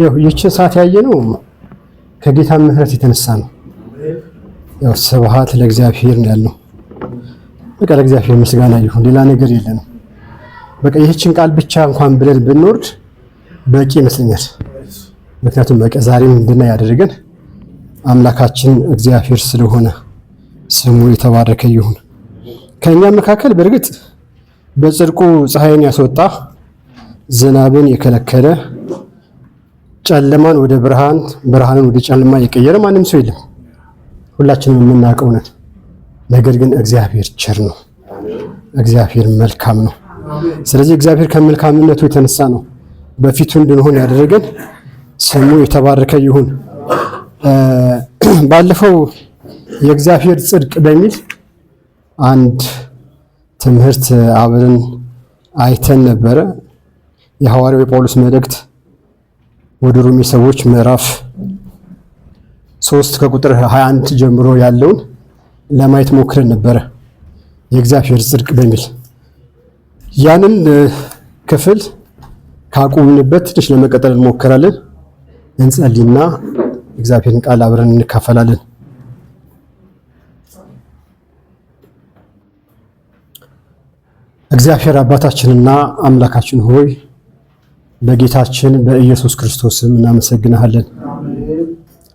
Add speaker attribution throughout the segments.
Speaker 1: ይህችን ሰዓት ያየነው ከጌታ ምሕረት የተነሳ ነው። ስብሐት ለእግዚአብሔር ያልነው በቃ ለእግዚአብሔር ምስጋና ይሁን፣ ሌላ ነገር የለንም። በቃ ይህችን ቃል ብቻ እንኳን ብለን ብንወርድ በቂ ይመስለኛል። ምክንያቱም በቃ ዛሬም እንድናይ ያደረገን አምላካችን እግዚአብሔር ስለሆነ ስሙ የተባረከ ይሁን። ከኛ መካከል በእርግጥ በጽድቁ ፀሐይን ያስወጣ፣ ዝናብን የከለከለ፣ ጨለማን ወደ ብርሃን፣ ብርሃንን ወደ ጨለማ የቀየረ ማንም ሰው የለም። ሁላችንም የምናውቀው ነን። ነገር ግን እግዚአብሔር ቸር ነው፣ እግዚአብሔር መልካም ነው። ስለዚህ እግዚአብሔር ከመልካምነቱ የተነሳ ነው በፊቱ እንድንሆን ያደረገን። ስሙ የተባረከ ይሁን። ባለፈው የእግዚአብሔር ጽድቅ በሚል አንድ ትምህርት አብረን አይተን ነበረ። የሐዋርያው የጳውሎስ መልእክት ወደ ሮሜ ሰዎች ምዕራፍ 3 ከቁጥር 21 ጀምሮ ያለውን ለማየት ሞክረን ነበረ። የእግዚአብሔር ጽድቅ በሚል ያንን ክፍል ካቆምንበት ትንሽ ለመቀጠል እንሞክራለን። እንጸልይና እግዚአብሔርን ቃል አብረን እንካፈላለን። እግዚአብሔር አባታችንና አምላካችን ሆይ በጌታችን በኢየሱስ ክርስቶስ ስም እናመሰግናለን።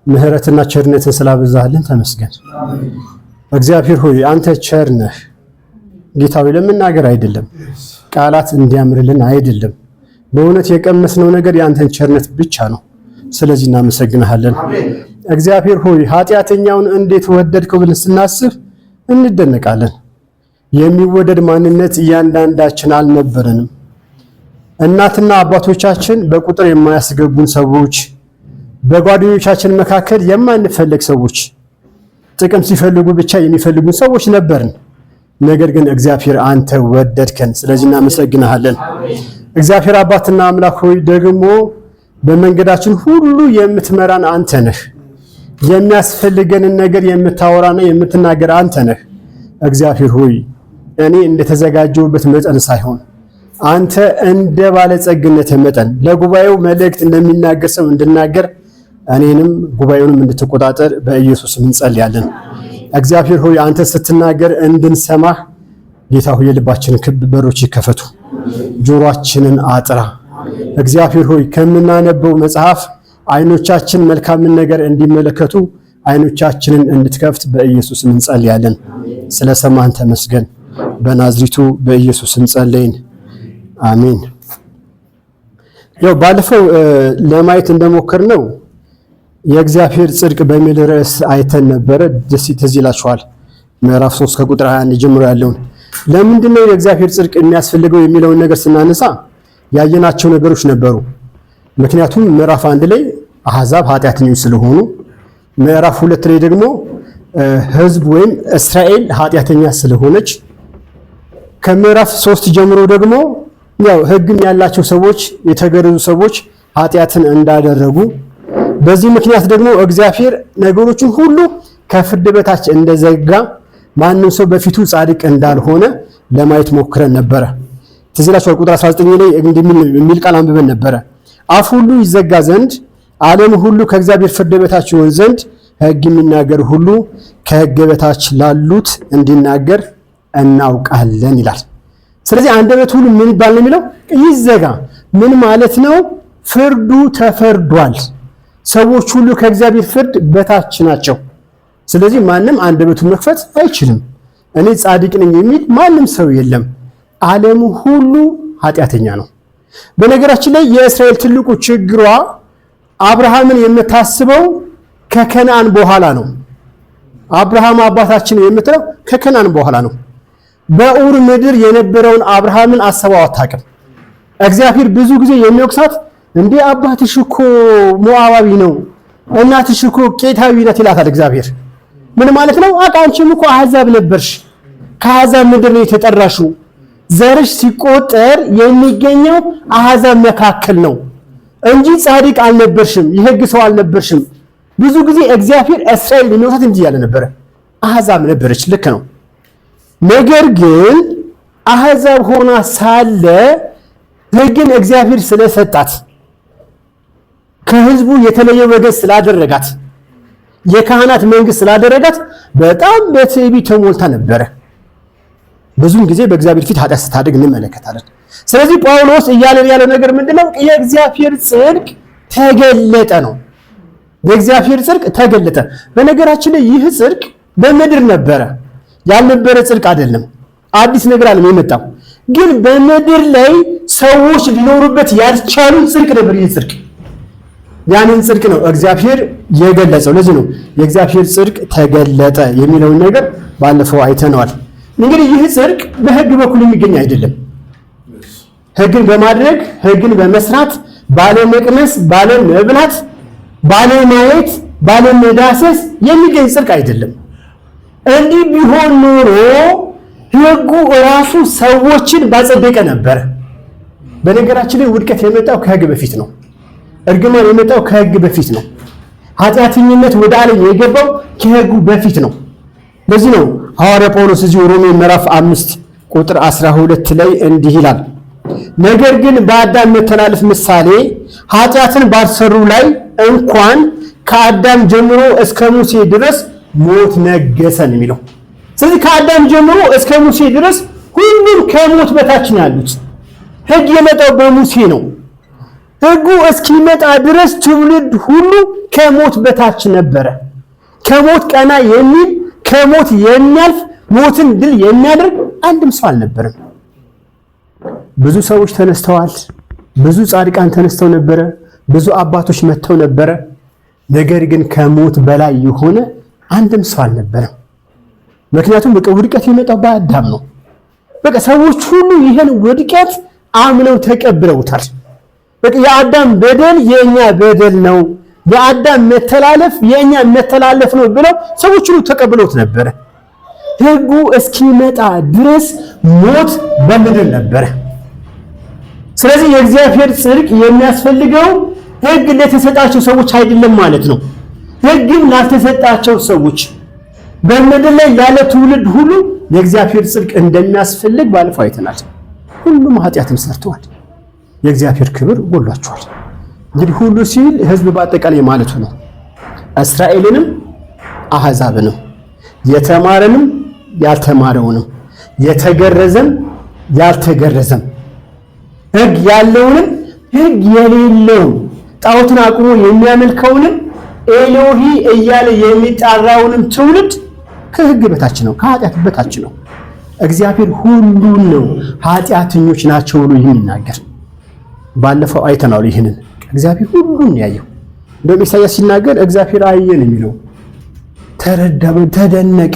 Speaker 1: ምሕረትና ቸርነትን ስላበዛህልን ተመስገን። እግዚአብሔር ሆይ አንተ ቸር ነህ። ጌታዊ ለመናገር አይደለም፣ ቃላት እንዲያምርልን አይደለም፣ በእውነት የቀመስነው ነገር የአንተን ቸርነት ብቻ ነው። ስለዚህ እናመሰግናለን። እግዚአብሔር ሆይ ኃጢአተኛውን እንዴት ወደድከው ብለን ስናስብ እንደነቃለን። የሚወደድ ማንነት እያንዳንዳችን አልነበረንም። እናትና አባቶቻችን በቁጥር የማያስገቡን ሰዎች፣ በጓደኞቻችን መካከል የማንፈለግ ሰዎች፣ ጥቅም ሲፈልጉ ብቻ የሚፈልጉን ሰዎች ነበርን። ነገር ግን እግዚአብሔር አንተ ወደድከን። ስለዚህ እናመሰግናለን። እግዚአብሔር አባትና አምላክ ሆይ ደግሞ በመንገዳችን ሁሉ የምትመራን አንተ ነህ። የሚያስፈልገንን ነገር የምታወራና የምትናገር አንተ ነህ። እግዚአብሔር ሆይ እኔ እንደተዘጋጀሁበት መጠን ሳይሆን አንተ እንደ ባለጸግነት መጠን ለጉባኤው መልእክት እንደሚናገር ሰው እንድናገር እኔንም ጉባኤውንም እንድትቆጣጠር በኢየሱስ እንጸልያለን። እግዚአብሔር ሆይ አንተ ስትናገር እንድንሰማህ ጌታ ሆይ የልባችንን ክብ በሮች ይከፈቱ፣ ጆሮአችንን አጥራ። እግዚአብሔር ሆይ ከምናነበው መጽሐፍ አይኖቻችን መልካምን ነገር እንዲመለከቱ አይኖቻችንን እንድትከፍት በኢየሱስ እንጸልያለን። ስለሰማን ተመስገን። በናዝሪቱ በኢየሱስ እንጸልይን፣ አሜን። ባለፈው ለማየት እንደሞከርነው የእግዚአብሔር ጽድቅ በሚል ርዕስ አይተን ነበረ። ደስ ይላችኋል። ምዕራፍ 3 ከቁጥር 21 ጀምሮ ያለውን ለምንድነው የእግዚአብሔር ጽድቅ የሚያስፈልገው የሚለውን ነገር ስናነሳ ያየናቸው ነገሮች ነበሩ። ምክንያቱም ምዕራፍ 1 ላይ አሕዛብ ኃጢአተኞች ስለሆኑ፣ ምዕራፍ 2 ላይ ደግሞ ሕዝብ ወይም እስራኤል ኃጢአተኛ ስለሆነች፣ ከምዕራፍ 3 ጀምሮ ደግሞ ሕግም ያላቸው ሰዎች የተገረዙ ሰዎች ኃጢአትን እንዳደረጉ፣ በዚህ ምክንያት ደግሞ እግዚአብሔር ነገሮችን ሁሉ ከፍርድ በታች እንደዘጋ፣ ማንም ሰው በፊቱ ጻድቅ እንዳልሆነ ለማየት ሞክረን ነበረ። ትዝ ይላችኋል። ቁጥር 19 ላይ የሚል ቃል አንብበን ነበረ። አፍ ሁሉ ይዘጋ ዘንድ ዓለም ሁሉ ከእግዚአብሔር ፍርድ በታች ይሆን ዘንድ ሕግ የሚናገር ሁሉ ከሕግ በታች ላሉት እንዲናገር እናውቃለን ይላል። ስለዚህ አንደበት ሁሉ ምን ይባል ነው የሚለው? ይዘጋ። ምን ማለት ነው? ፍርዱ ተፈርዷል። ሰዎች ሁሉ ከእግዚአብሔር ፍርድ በታች ናቸው። ስለዚህ ማንም አንደበቱን መክፈት አይችልም። እኔ ጻድቅ ነኝ የሚል ማንም ሰው የለም። ዓለሙ ሁሉ ኃጢአተኛ ነው። በነገራችን ላይ የእስራኤል ትልቁ ችግሯ አብርሃምን የምታስበው ከከነዓን በኋላ ነው። አብርሃም አባታችን የምትለው ከከነዓን በኋላ ነው። በኡር ምድር የነበረውን አብርሃምን አሰባው አታውቅም። እግዚአብሔር ብዙ ጊዜ የሚወቅሳት እንዴ አባትሽ እኮ ሞዓባዊ ነው፣ እናትሽ እኮ ቄታዊ ናት ይላታል እግዚአብሔር። ምን ማለት ነው? አንቺም እኮ አሕዛብ ነበርሽ፣ ከአሕዛብ ምድር ነው የተጠራሽው። ዘርሽ ሲቆጠር የሚገኘው አሕዛብ መካከል ነው እንጂ ጻድቅ አልነበርሽም፣ የሕግ ሰው አልነበርሽም። ብዙ ጊዜ እግዚአብሔር እስራኤል የሚወሳት እንጂ ያለ ነበረ፣ አሕዛብ ነበረች። ልክ ነው። ነገር ግን አሕዛብ ሆና ሳለ ሕግን እግዚአብሔር ስለሰጣት ከህዝቡ የተለየ ወገን ስላደረጋት የካህናት መንግስት ስላደረጋት በጣም በትዕቢት ተሞልታ ነበረ። ብዙውን ጊዜ በእግዚአብሔር ፊት ኃጢአት ስታደርግ እንመለከታለን። ስለዚህ ጳውሎስ እያለን ያለው ነገር ምንድነው? የእግዚአብሔር ጽድቅ ተገለጠ ነው። የእግዚአብሔር ጽድቅ ተገለጠ። በነገራችን ላይ ይህ ጽድቅ በምድር ነበረ፣ ያልነበረ ጽድቅ አይደለም። አዲስ ነገር አለም የመጣው ግን በምድር ላይ ሰዎች ሊኖሩበት ያልቻሉ ጽድቅ ነበር። ይህ ጽድቅ ያንን ጽድቅ ነው እግዚአብሔር የገለጸው። ለዚህ ነው የእግዚአብሔር ጽድቅ ተገለጠ የሚለውን ነገር ባለፈው አይተነዋል። እንግዲህ ይህ ጽድቅ በህግ በኩል የሚገኝ አይደለም። ህግን በማድረግ ህግን በመስራት ባለመቅመስ፣ ባለመብላት፣ ባለማየት፣ ባለመዳሰስ የሚገኝ ጽድቅ አይደለም። እንዲህ ቢሆን ኖሮ ህጉ ራሱ ሰዎችን ባጸደቀ ነበር። በነገራችን ላይ ውድቀት የመጣው ከህግ በፊት ነው። እርግማን የመጣው ከህግ በፊት ነው። ኃጢአተኝነት ወደ ዓለም የገባው ከህጉ በፊት ነው። ለዚህ ነው ሐዋርያ ጳውሎስ እዚህ ሮሜ ምዕራፍ 5 ቁጥር 12 ላይ እንዲህ ይላል፣ ነገር ግን በአዳም መተላለፍ ምሳሌ ኃጢአትን ባልሰሩ ላይ እንኳን ከአዳም ጀምሮ እስከ ሙሴ ድረስ ሞት ነገሰ ነው የሚለው። ስለዚህ ከአዳም ጀምሮ እስከ ሙሴ ድረስ ሁሉም ከሞት በታች ነው ያሉት። ህግ የመጣው በሙሴ ነው። ህጉ እስኪመጣ ድረስ ትውልድ ሁሉ ከሞት በታች ነበረ። ከሞት ቀና የሚል ከሞት የሚያልፍ ሞትን ድል የሚያደርግ አንድም ሰው አልነበረም። ብዙ ሰዎች ተነስተዋል። ብዙ ጻድቃን ተነስተው ነበረ። ብዙ አባቶች መጥተው ነበረ። ነገር ግን ከሞት በላይ የሆነ አንድም ሰው አልነበረም። ምክንያቱም በቃ ውድቀት የመጣው በአዳም ነው። በቃ ሰዎች ሁሉ ይሄን ውድቀት አምነው ተቀብለውታል። በቃ የአዳም በደል የኛ በደል ነው፣ የአዳም መተላለፍ የኛ መተላለፍ ነው ብለው ሰዎች ሁሉ ተቀብለውት ነበረ። ህጉ እስኪመጣ ድረስ ሞት በምድር ነበረ። ስለዚህ የእግዚአብሔር ጽድቅ የሚያስፈልገው ህግ ለተሰጣቸው ሰዎች አይደለም ማለት ነው። ህግም ላልተሰጣቸው ሰዎች በምድር ላይ ያለ ትውልድ ሁሉ የእግዚአብሔር ጽድቅ እንደሚያስፈልግ ባለፈው አይተናል። ሁሉም ኃጢአትን ሰርተዋል፣ የእግዚአብሔር ክብር ጎሏቸዋል። እንግዲህ ሁሉ ሲል ህዝብ በአጠቃላይ ማለቱ ነው። እስራኤልንም አሕዛብንም፣ የተማረንም ያልተማረውንም፣ የተገረዘም ያልተገረዘም፣ ህግ ያለውንም ህግ የሌለውም፣ ጣዖትን አቁሞ የሚያመልከውንም ኤሎሂ እያለ የሚጣራውንም ትውልድ ከህግ በታች ነው፣ ከኃጢአት በታች ነው። እግዚአብሔር ሁሉን ነው ኃጢአተኞች ናቸው ብሎ የሚናገር ባለፈው አይተናል። ይህንን እግዚአብሔር ሁሉን ያየው። እንደውም ኢሳይያስ ሲናገር እግዚአብሔር አየን የሚለው ተረዳ፣ ተደነቀ፣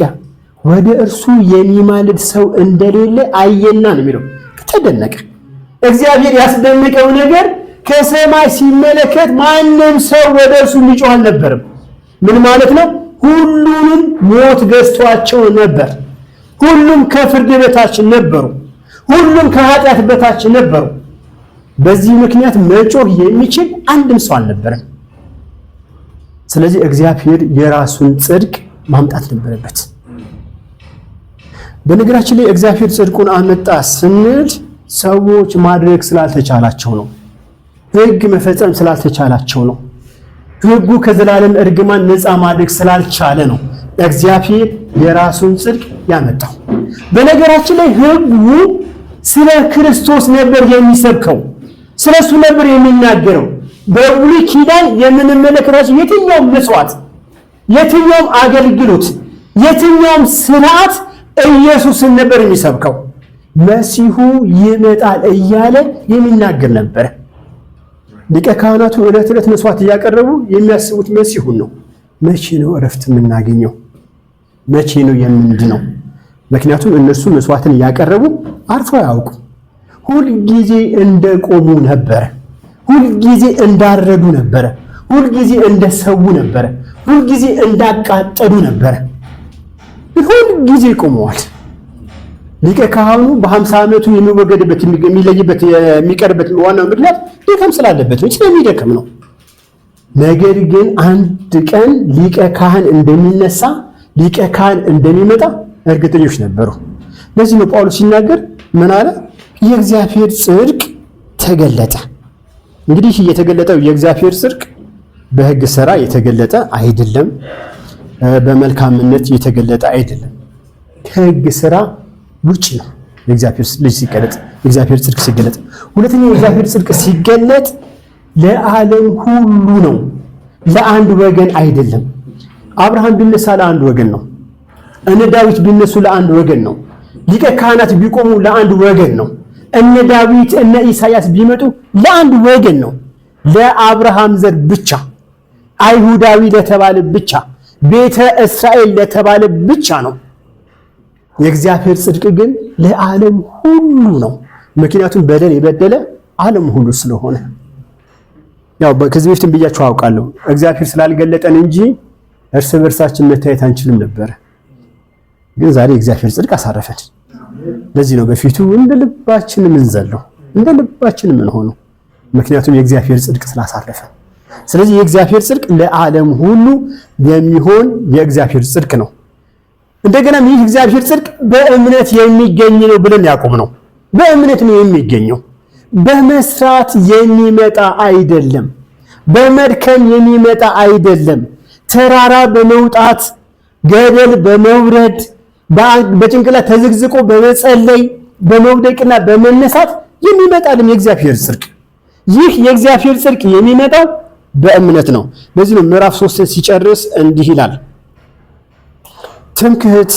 Speaker 1: ወደ እርሱ የሚማልድ ሰው እንደሌለ አየና ነው የሚለው። ተደነቀ። እግዚአብሔር ያስደነቀው ነገር ከሰማይ ሲመለከት ማንም ሰው ወደ እርሱ የሚጮህ አልነበረም። ምን ማለት ነው? ሁሉንም ሞት ገዝቷቸው ነበር። ሁሉም ከፍርድ በታች ነበሩ። ሁሉም ከኃጢአት በታች ነበሩ። በዚህ ምክንያት መጮህ የሚችል አንድም ሰው አልነበረም። ስለዚህ እግዚአብሔር የራሱን ጽድቅ ማምጣት ነበረበት። በነገራችን ላይ እግዚአብሔር ጽድቁን አመጣ ስንል ሰዎች ማድረግ ስላልተቻላቸው ነው። ህግ መፈጸም ስላልተቻላቸው ነው። ህጉ ከዘላለም እርግማን ነፃ ማድረግ ስላልቻለ ነው እግዚአብሔር የራሱን ጽድቅ ያመጣው። በነገራችን ላይ ህጉ ስለ ክርስቶስ ነበር የሚሰብከው፣ ስለሱ ነበር የሚናገረው። በብሉይ ኪዳን የምንመለከታቸው የትኛውም መስዋዕት፣ የትኛውም አገልግሎት፣ የትኛውም ስርዓት ኢየሱስን ነበር የሚሰብከው። መሲሁ ይመጣል እያለ የሚናገር ነበር። ሊቀ ካህናቱ ዕለት ዕለት መስዋዕት እያቀረቡ የሚያስቡት መሲሁን ነው። መቼ ነው እረፍት የምናገኘው? መቼ ነው የምንድነው? ምክንያቱም እነሱ መስዋዕትን እያቀረቡ አርፎ አያውቁም። ሁልጊዜ እንደቆሙ ነበረ። ሁልጊዜ እንዳረዱ ነበረ። ሁልጊዜ እንደሰዉ ነበረ። ሁልጊዜ እንዳቃጠሉ ነበረ። ሁልጊዜ ቆመዋል። ሊቀ ካህኑ በ50 ዓመቱ የሚወገድበት የሚለይበት የሚቀርበት ዋናው ምክንያት ድካም ስላለበት ነው፣ ስለሚደክም ነው። ነገር ግን አንድ ቀን ሊቀ ካህን እንደሚነሳ፣ ሊቀ ካህን እንደሚመጣ እርግጠኞች ነበሩ። ለዚህ ነው ጳውሎስ ሲናገር ምን አለ? የእግዚአብሔር ጽድቅ ተገለጠ። እንግዲህ የተገለጠው የእግዚአብሔር ጽድቅ በሕግ ሥራ የተገለጠ አይደለም። በመልካምነት የተገለጠ አይደለም። ከሕግ ሥራ ውጪ ነው የእግዚአብሔር ልጅ ሲገለጥ፣ የእግዚአብሔር ጽድቅ ሲገለጥ። ሁለተኛው የእግዚአብሔር ጽድቅ ሲገለጥ ለዓለም ሁሉ ነው፣ ለአንድ ወገን አይደለም። አብርሃም ቢነሳ ለአንድ ወገን ነው። እነ ዳዊት ቢነሱ ለአንድ ወገን ነው። ሊቀ ካህናት ቢቆሙ ለአንድ ወገን ነው። እነ ዳዊት እነ ኢሳያስ ቢመጡ ለአንድ ወገን ነው። ለአብርሃም ዘር ብቻ፣ አይሁዳዊ ለተባለ ብቻ፣ ቤተ እስራኤል ለተባለ ብቻ ነው። የእግዚአብሔር ጽድቅ ግን ለዓለም ሁሉ ነው። ምክንያቱም በደል የበደለ ዓለም ሁሉ ስለሆነ። ያው ከዚህ በፊትም ብያችሁ አውቃለሁ፣ እግዚአብሔር ስላልገለጠን እንጂ እርስ በርሳችን መታየት አንችልም ነበር። ግን ዛሬ የእግዚአብሔር ጽድቅ አሳረፈን። ለዚህ ነው በፊቱ እንደ ልባችን የምንዘለው፣ እንደ ልባችን የምንሆነው፣ ምክንያቱም የእግዚአብሔር ጽድቅ ስላሳረፈን። ስለዚህ የእግዚአብሔር ጽድቅ ለዓለም ሁሉ የሚሆን የእግዚአብሔር ጽድቅ ነው። እንደገና ይህ እግዚአብሔር ጽድቅ በእምነት የሚገኝ ነው ብለን ያቆም ነው። በእምነት ነው የሚገኘው። በመስራት የሚመጣ አይደለም። በመድከም የሚመጣ አይደለም። ተራራ በመውጣት ገደል በመውረድ በጭንቅላት ተዝግዝቆ በመጸለይ በመውደቅና በመነሳት የሚመጣልን የእግዚአብሔር ጽድቅ። ይህ የእግዚአብሔር ጽድቅ የሚመጣው በእምነት ነው። ለዚህ ነው ምዕራፍ 3 ሲጨርስ እንዲህ ይላል፣ ትምክህት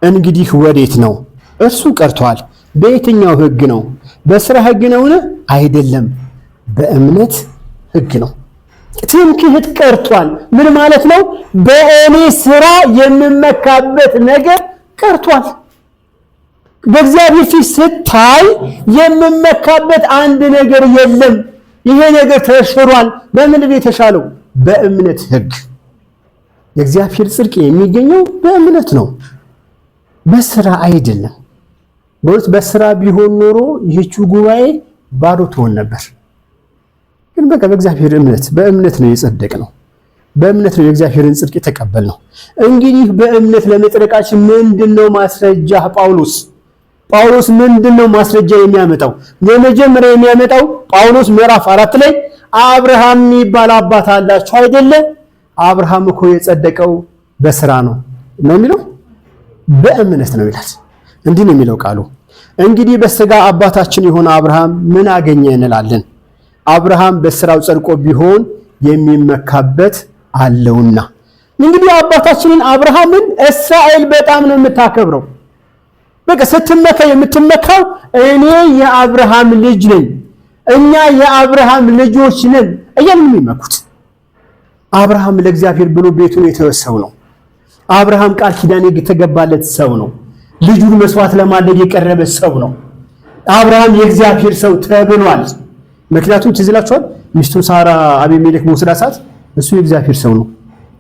Speaker 1: እንግዲህ ወዴት ነው? እርሱ ቀርቷል። በየትኛው ሕግ ነው? በሥራ ሕግ ነውን? አይደለም፣ በእምነት ሕግ ነው። ትምክህት ቀርቷል። ምን ማለት ነው? በእኔ ሥራ የምመካበት ነገር ቀርቷል። በእግዚአብሔር ፊት ስታይ የምመካበት አንድ ነገር የለም። ይሄ ነገር ተሽሯል። በምንድን ነው የተሻለው? በእምነት ሕግ። የእግዚአብሔር ጽድቅ የሚገኘው በእምነት ነው፣ በሥራ አይደለም። በእውነት በሥራ ቢሆን ኖሮ ይህችው ጉባኤ ባዶ ትሆን ነበር። ግን በቃ በእግዚአብሔር እምነት በእምነት ነው የጸደቅ ነው። በእምነት ነው የእግዚአብሔርን ጽድቅ የተቀበል ነው። እንግዲህ በእምነት ለመጽደቃችን ምንድነው ማስረጃ? ጳውሎስ ምንድነው ማስረጃ የሚያመጣው? የመጀመሪያ የሚያመጣው ጳውሎስ ምዕራፍ 4 ላይ አብርሃም የሚባል አባት አላችሁ አይደለ? አብርሃም እኮ የጸደቀው በሥራ ነው የሚለው፣ በእምነት ነው ይላል። እንዲህ ነው የሚለው ቃሉ። እንግዲህ በሥጋ አባታችን የሆነ አብርሃም ምን አገኘ እንላለን? አብርሃም በሥራው ጸድቆ ቢሆን የሚመካበት አለውና። እንግዲህ አባታችንን አብርሃምን እስራኤል በጣም ነው የምታከብረው። በቃ ስትመካ የምትመካው እኔ የአብርሃም ልጅ ነኝ፣ እኛ የአብርሃም ልጆች ነን እያሉ ነው የሚመኩት። አብርሃም ለእግዚአብሔር ብሎ ቤቱን የተወሰው ነው። አብርሃም ቃል ኪዳን የተገባለት ሰው ነው። ልጁን መስዋዕት ለማድረግ የቀረበ ሰው ነው። አብርሃም የእግዚአብሔር ሰው ተብሏል። ምክንያቱም ትዝ ይላችኋል፣ ሚስቱን ሳራ አቤሜሌክ በወሰዳት ሰዓት እሱ የእግዚአብሔር ሰው ነው፣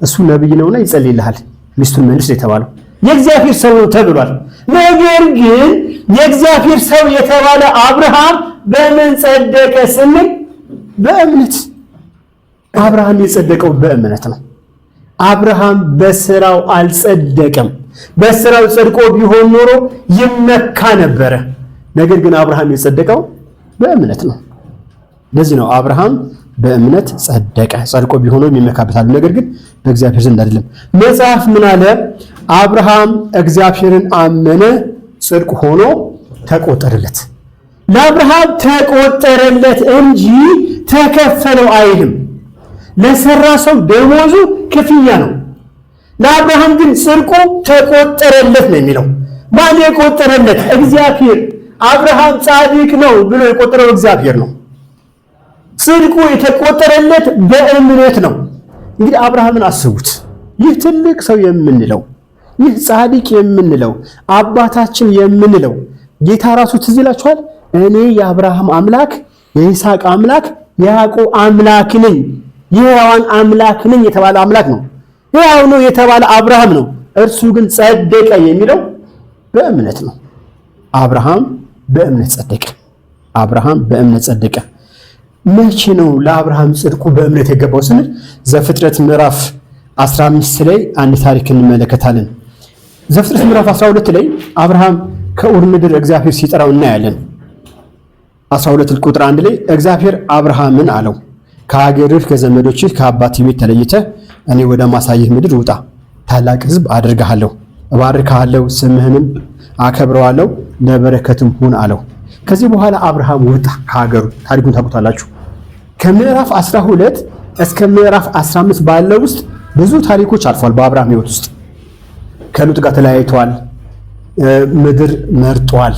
Speaker 1: እሱ ነብይ ነውና ይጸልይልሃል፣ ሚስቱን መልስ የተባለው የእግዚአብሔር ሰው ነው ተብሏል። ነገር ግን የእግዚአብሔር ሰው የተባለ አብርሃም በምን ጸደቀ ስንል በእምነት። አብርሃም የጸደቀው በእምነት ነው። አብርሃም በሥራው አልጸደቀም። በሥራው ጸድቆ ቢሆን ኖሮ ይመካ ነበረ። ነገር ግን አብርሃም የጸደቀው በእምነት ነው። ለዚህ ነው አብርሃም በእምነት ጸደቀ። ጸድቆ ቢሆን የሚመካበታል፣ ነገር ግን በእግዚአብሔር ዘንድ አይደለም። መጽሐፍ ምን አለ? አብርሃም እግዚአብሔርን አመነ፣ ጽድቅ ሆኖ ተቆጠረለት። ለአብርሃም ተቆጠረለት እንጂ ተከፈለው አይልም። ለሰራ ሰው ደሞዙ ክፍያ ነው። ለአብርሃም ግን ጽድቁ ተቆጠረለት ነው የሚለው። ማን የቆጠረለት? እግዚአብሔር። አብርሃም ጻድቅ ነው ብሎ የቆጠረው እግዚአብሔር ነው። ጽድቁ የተቆጠረለት በእምነት ነው። እንግዲህ አብርሃምን አስቡት። ይህ ትልቅ ሰው የምንለው፣ ይህ ጻድቅ የምንለው፣ አባታችን የምንለው ጌታ ራሱ ትዝ ይላችኋል። እኔ የአብርሃም አምላክ የይስሐቅ አምላክ የያዕቆብ አምላክ ነኝ፣ የሕያዋን አምላክ ነኝ የተባለ አምላክ ነው። ሕያው ነው የተባለ አብርሃም ነው። እርሱ ግን ጸደቀ የሚለው በእምነት ነው። አብርሃም በእምነት ጸደቀ። አብርሃም በእምነት ጸደቀ። መቼ ነው ለአብርሃም ጽድቁ በእምነት የገባው ስንል ዘፍጥረት ምዕራፍ 15 ላይ አንድ ታሪክ እንመለከታለን። ዘፍጥረት ምዕራፍ 12 ላይ አብርሃም ከኡር ምድር እግዚአብሔር ሲጠራው እናያለን። 12 ቁጥር 1 ላይ እግዚአብሔር አብርሃምን አለው፣ ከሀገርህ ከዘመዶችህ ከአባትህ ቤት ተለይተህ እኔ ወደ ማሳይህ ምድር ውጣ፣ ታላቅ ሕዝብ አድርግሃለሁ፣ እባርክሃለሁ፣ ስምህንም አከብረዋለሁ፣ ለበረከትም ሁን አለው። ከዚህ በኋላ አብርሃም ወጣ ከሀገሩ። ታሪኩን ታውቁታላችሁ። ከምዕራፍ 12 እስከ ምዕራፍ 15 ባለው ውስጥ ብዙ ታሪኮች አልፏል። በአብርሃም ሕይወት ውስጥ ከሉጥ ጋር ተለያይቷል፣ ምድር መርጧል፣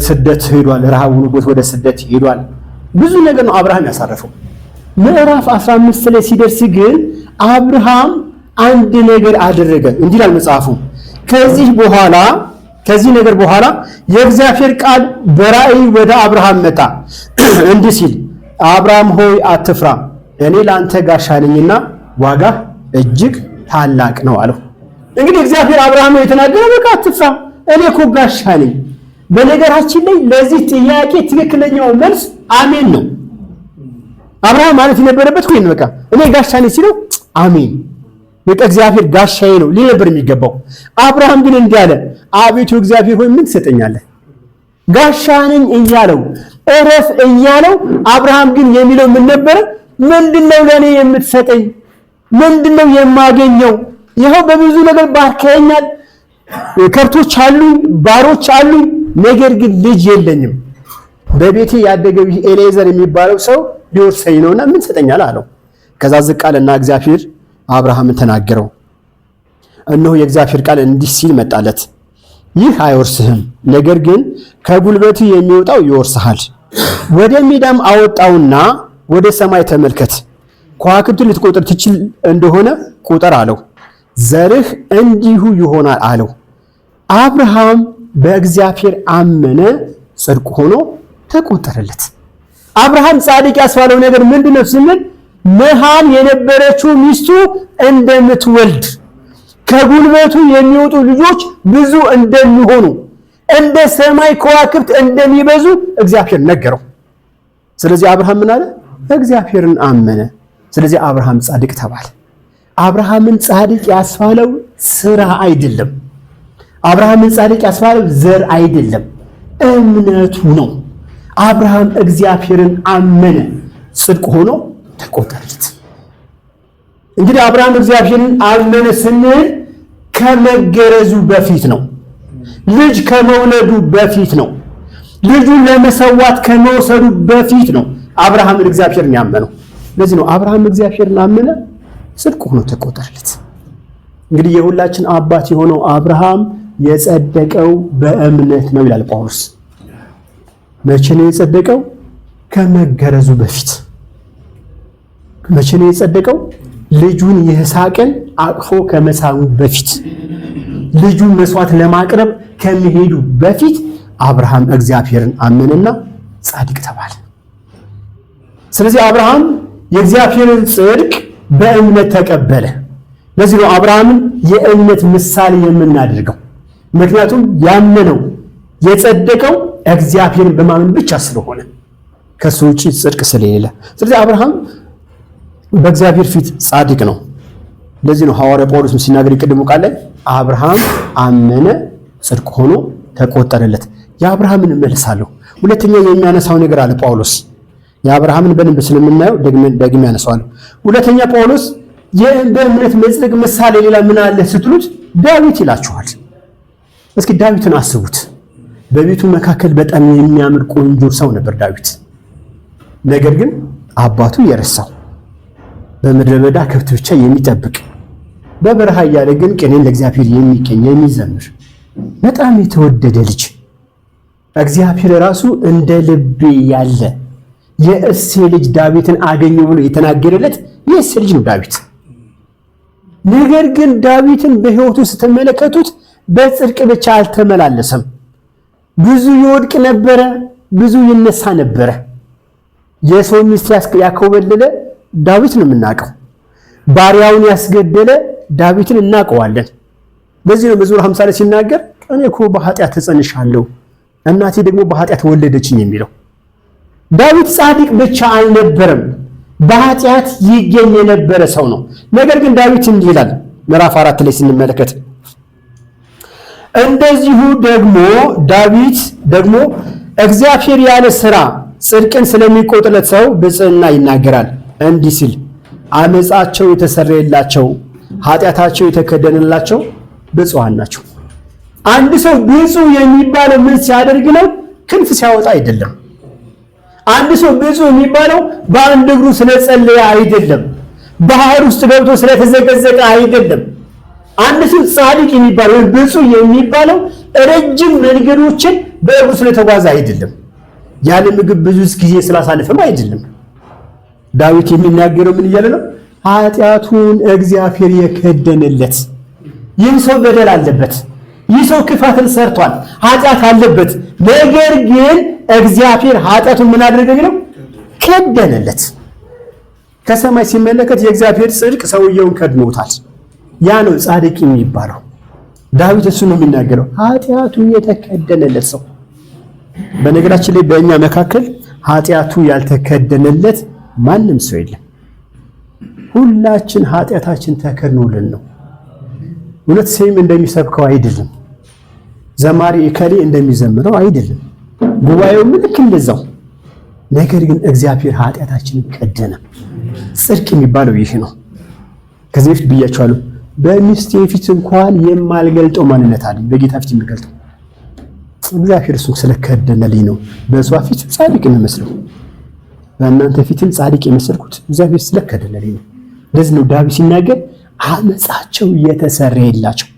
Speaker 1: ስደት ሄዷል፣ ረሃብ ሆኖበት ወደ ስደት ሄዷል። ብዙ ነገር ነው አብርሃም ያሳረፈው። ምዕራፍ 15 ላይ ሲደርስ ግን አብርሃም አንድ ነገር አደረገ። እንዲህ ይላል መጽሐፉ። ከዚህ ነገር በኋላ የእግዚአብሔር ቃል በራእይ ወደ አብርሃም መጣ እንዲህ ሲል፣ አብርሃም ሆይ አትፍራ፣ እኔ ለአንተ ጋሻ ነኝና ዋጋህ እጅግ ታላቅ ነው አለው። እንግዲህ እግዚአብሔር አብርሃም የተናገረው በቃ አትፍራ፣ እኔ እኮ ጋሻ ነኝ። በነገራችን ላይ ለዚህ ጥያቄ ትክክለኛው መልስ አሜን ነው። አብርሃም ማለት የነበረበት እኮ በቃ እኔ ጋሻ ነኝ ሲለው አሜን፣ በቃ እግዚአብሔር ጋሻዬ ነው ሊል ነበር የሚገባው። አብርሃም ግን እንዲህ አለ፣ አቤቱ እግዚአብሔር ሆይ ምን ትሰጠኛለህ? ጋሻ ነኝ እያለው እረፍ እያለው አብርሃም ግን የሚለው ምን ነበረ? ምንድነው ለኔ የምትሰጠኝ? ምንድነው የማገኘው? ይኸው በብዙ ነገር ባርከኛል፣ ከብቶች አሉኝ፣ ባሮች አሉኝ፣ ነገር ግን ልጅ የለኝም። በቤቴ ያደገው ይህ ኤሌዘር የሚባለው ሰው ሊወርሰኝ ነውና ምን ትሰጠኛለህ አለው። ከዛ ዝቅ አለና እግዚአብሔር አብርሃምን ተናገረው። እነሆ የእግዚአብሔር ቃል እንዲህ ሲል መጣለት፣ ይህ አይወርስህም፣ ነገር ግን ከጉልበቱ የሚወጣው ይወርስሃል። ወደ ሜዳም አወጣውና ወደ ሰማይ ተመልከት፣ ከዋክብትን ልትቆጥር ትችል እንደሆነ ቁጠር አለው። ዘርህ እንዲሁ ይሆናል አለው። አብርሃም በእግዚአብሔር አመነ፣ ጽድቅ ሆኖ ተቆጠረለት። አብርሃም ጻድቅ ያስባለው ነገር ምንድነው ስንል መሃን የነበረችው ሚስቱ እንደምትወልድ ከጉልበቱ የሚወጡ ልጆች ብዙ እንደሚሆኑ እንደ ሰማይ ከዋክብት እንደሚበዙ እግዚአብሔር ነገረው። ስለዚህ አብርሃም ምን አለ? እግዚአብሔርን አመነ። ስለዚህ አብርሃም ጻድቅ ተባለ። አብርሃምን ጻድቅ ያስባለው ስራ አይደለም። አብርሃምን ጻድቅ ያስባለው ዘር አይደለም፣ እምነቱ ነው። አብርሃም እግዚአብሔርን አመነ፣ ጽድቅ ሆኖ ተቆጠረለት። እንግዲህ አብርሃም እግዚአብሔርን አመነ ስንል ከመገረዙ በፊት ነው። ልጅ ከመውለዱ በፊት ነው። ልጁን ለመሰዋት ከመውሰዱ በፊት ነው አብርሃምን እግዚአብሔርን ያመነው። ለዚህ ነው አብርሃም እግዚአብሔርን አመነ፣ ጽድቅ ሆኖ ተቆጠረለት። እንግዲህ የሁላችን አባት የሆነው አብርሃም የጸደቀው በእምነት ነው ይላል ጳውሎስ። መቼ ነው የጸደቀው? ከመገረዙ በፊት። መቼ ነው የጸደቀው? ልጁን ይስሐቅን አቅፎ ከመሳሙ በፊት፣ ልጁን መስዋዕት ለማቅረብ ከመሄዱ በፊት አብርሃም እግዚአብሔርን አመነና ጻድቅ ተባለ። ስለዚህ አብርሃም የእግዚአብሔርን ጽድቅ በእምነት ተቀበለ። ለዚህ ነው አብርሃምን የእምነት ምሳሌ የምናደርገው። ምክንያቱም ያመነው የጸደቀው እግዚአብሔርን በማመን ብቻ ስለሆነ ከሱ ውጪ ጽድቅ ስለሌለ። ስለዚህ አብርሃም በእግዚአብሔር ፊት ጻድቅ ነው። ለዚህ ነው ሐዋርያ ጳውሎስ ሲናገር ይቀድሙ ቃል ላይ አብርሃም አመነ፣ ጽድቅ ሆኖ ተቆጠረለት። የአብርሃምን እመልሳለሁ። ሁለተኛ የሚያነሳው ነገር አለ ጳውሎስ። የአብርሃምን በደንብ ስለምናየው ደግሜ ያነሳዋለሁ። ሁለተኛ ጳውሎስ በእምነት መጽደቅ ምሳሌ ሌላ ምን አለ ስትሉት ዳዊት ይላችኋል። እስኪ ዳዊትን አስቡት። በቤቱ መካከል በጣም የሚያምር ቆንጆ ሰው ነበር ዳዊት። ነገር ግን አባቱ የረሳው፣ በምድረ በዳ ከብት ብቻ የሚጠብቅ፣ በበረሃ እያለ ግን ቅኔን ለእግዚአብሔር የሚቀኝ የሚዘምር በጣም የተወደደ ልጅ፣ እግዚአብሔር ራሱ እንደ ልቤ ያለ የእሴይ ልጅ ዳዊትን አገኘው ብሎ የተናገረለት የእሴይ ልጅ ነው ዳዊት። ነገር ግን ዳዊትን በሕይወቱ ስትመለከቱት በጽድቅ ብቻ አልተመላለሰም። ብዙ ይወድቅ ነበረ፣ ብዙ ይነሳ ነበረ። የሰው ሚስት ያኮበለለ ዳዊት ነው የምናውቀው። ባሪያውን ያስገደለ ዳዊትን እናውቀዋለን። በዚህ ነው መዝሙር 50 ላይ ሲናገር እኔ እኮ በኃጢአት ተጸንሻለሁ፣ እናቴ ደግሞ በኃጢአት ወለደችኝ የሚለው። ዳዊት ጻድቅ ብቻ አልነበረም፣ በኃጢአት ይገኝ የነበረ ሰው ነው። ነገር ግን ዳዊት እንዲህ ይላል ምዕራፍ 4 ላይ ስንመለከት፣ እንደዚሁ ደግሞ ዳዊት ደግሞ እግዚአብሔር ያለ ሥራ ጽድቅን ስለሚቆጥለት ሰው ብፅዕና ይናገራል እንዲህ ሲል አመፃቸው የተሰረየላቸው ኃጢአታቸው የተከደነላቸው ብፁዓን ናቸው። አንድ ሰው ብፁዕ የሚባለው ምን ሲያደርግ ነው? ክንፍ ሲያወጣ አይደለም። አንድ ሰው ብፁዕ የሚባለው በአንድ እግሩ ስለጸለየ አይደለም። ባህር ውስጥ ገብቶ ስለተዘቀዘቀ አይደለም። አንድ ሰው ጻድቅ የሚባለው ወይም ብፁዕ የሚባለው ረጅም መንገዶችን በእግሩ ስለተጓዘ አይደለም። ያለ ምግብ ብዙ ጊዜ ስላሳለፈም አይደለም። ዳዊት የሚናገረው ምን እያለ ነው? ኃጢአቱን እግዚአብሔር የከደነለት። ይህ ሰው በደል አለበት። ይህ ሰው ክፋትን ሰርቷል፣ ኃጢአት አለበት። ነገር ግን እግዚአብሔር ኃጢአቱን ምን አደረገ ነው? ከደነለት። ከሰማይ ሲመለከት የእግዚአብሔር ጽድቅ ሰውየውን ከድኖታል። ያ ነው ጻድቅ የሚባለው። ዳዊት እሱ ነው የሚናገረው፣ ኃጢአቱ የተከደነለት ሰው። በነገራችን ላይ በእኛ መካከል ኃጢአቱ ያልተከደነለት ማንም ሰው የለም። ሁላችን ኃጢአታችን ተከድኖልን ነው። እውነት ሴም እንደሚሰብከው አይደለም። ዘማሪ እከሌ እንደሚዘምረው አይደለም። ጉባኤው ልክ እንደዛው። ነገር ግን እግዚአብሔር ኃጢአታችንን ከደነ። ጽድቅ የሚባለው ይህ ነው። ከዚህ በፊት ብያቸዋለሁ። በሚስቴ ፊት እንኳን የማልገልጠው ማንነት አለኝ፣ በጌታ ፊት የምገልጠው እግዚአብሔር እሱን ስለከደነልኝ ነው። በእሷ ፊት ጻድቅ የምመስለው፣ በእናንተ ፊትም ጻድቅ የመሰልኩት እግዚአብሔር ስለከደነልኝ ነው። ለዚህ ነው ዳዊት ሲናገር አመፃቸው የተሰረየላቸው።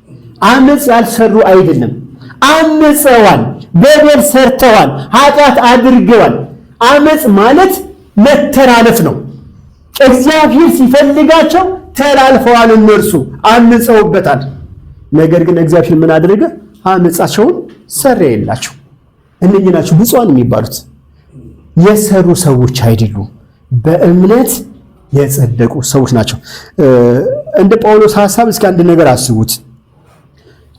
Speaker 1: አመፅ ያልሰሩ አይደለም፣ አመፀዋል፣ በደል ሰርተዋል፣ ኃጢአት አድርገዋል። አመፅ ማለት መተላለፍ ነው። እግዚአብሔር ሲፈልጋቸው ተላልፈዋል፣ እነርሱ አመፀውበታል። ነገር ግን እግዚአብሔር ምን አደረገ? አመፃቸውን ሰረየላቸው። እነኚህ ናቸው ብፁዓን የሚባሉት። የሰሩ ሰዎች አይደሉም፣ በእምነት የጸደቁ ሰዎች ናቸው። እንደ ጳውሎስ ሐሳብ እስኪ አንድ ነገር አስቡት።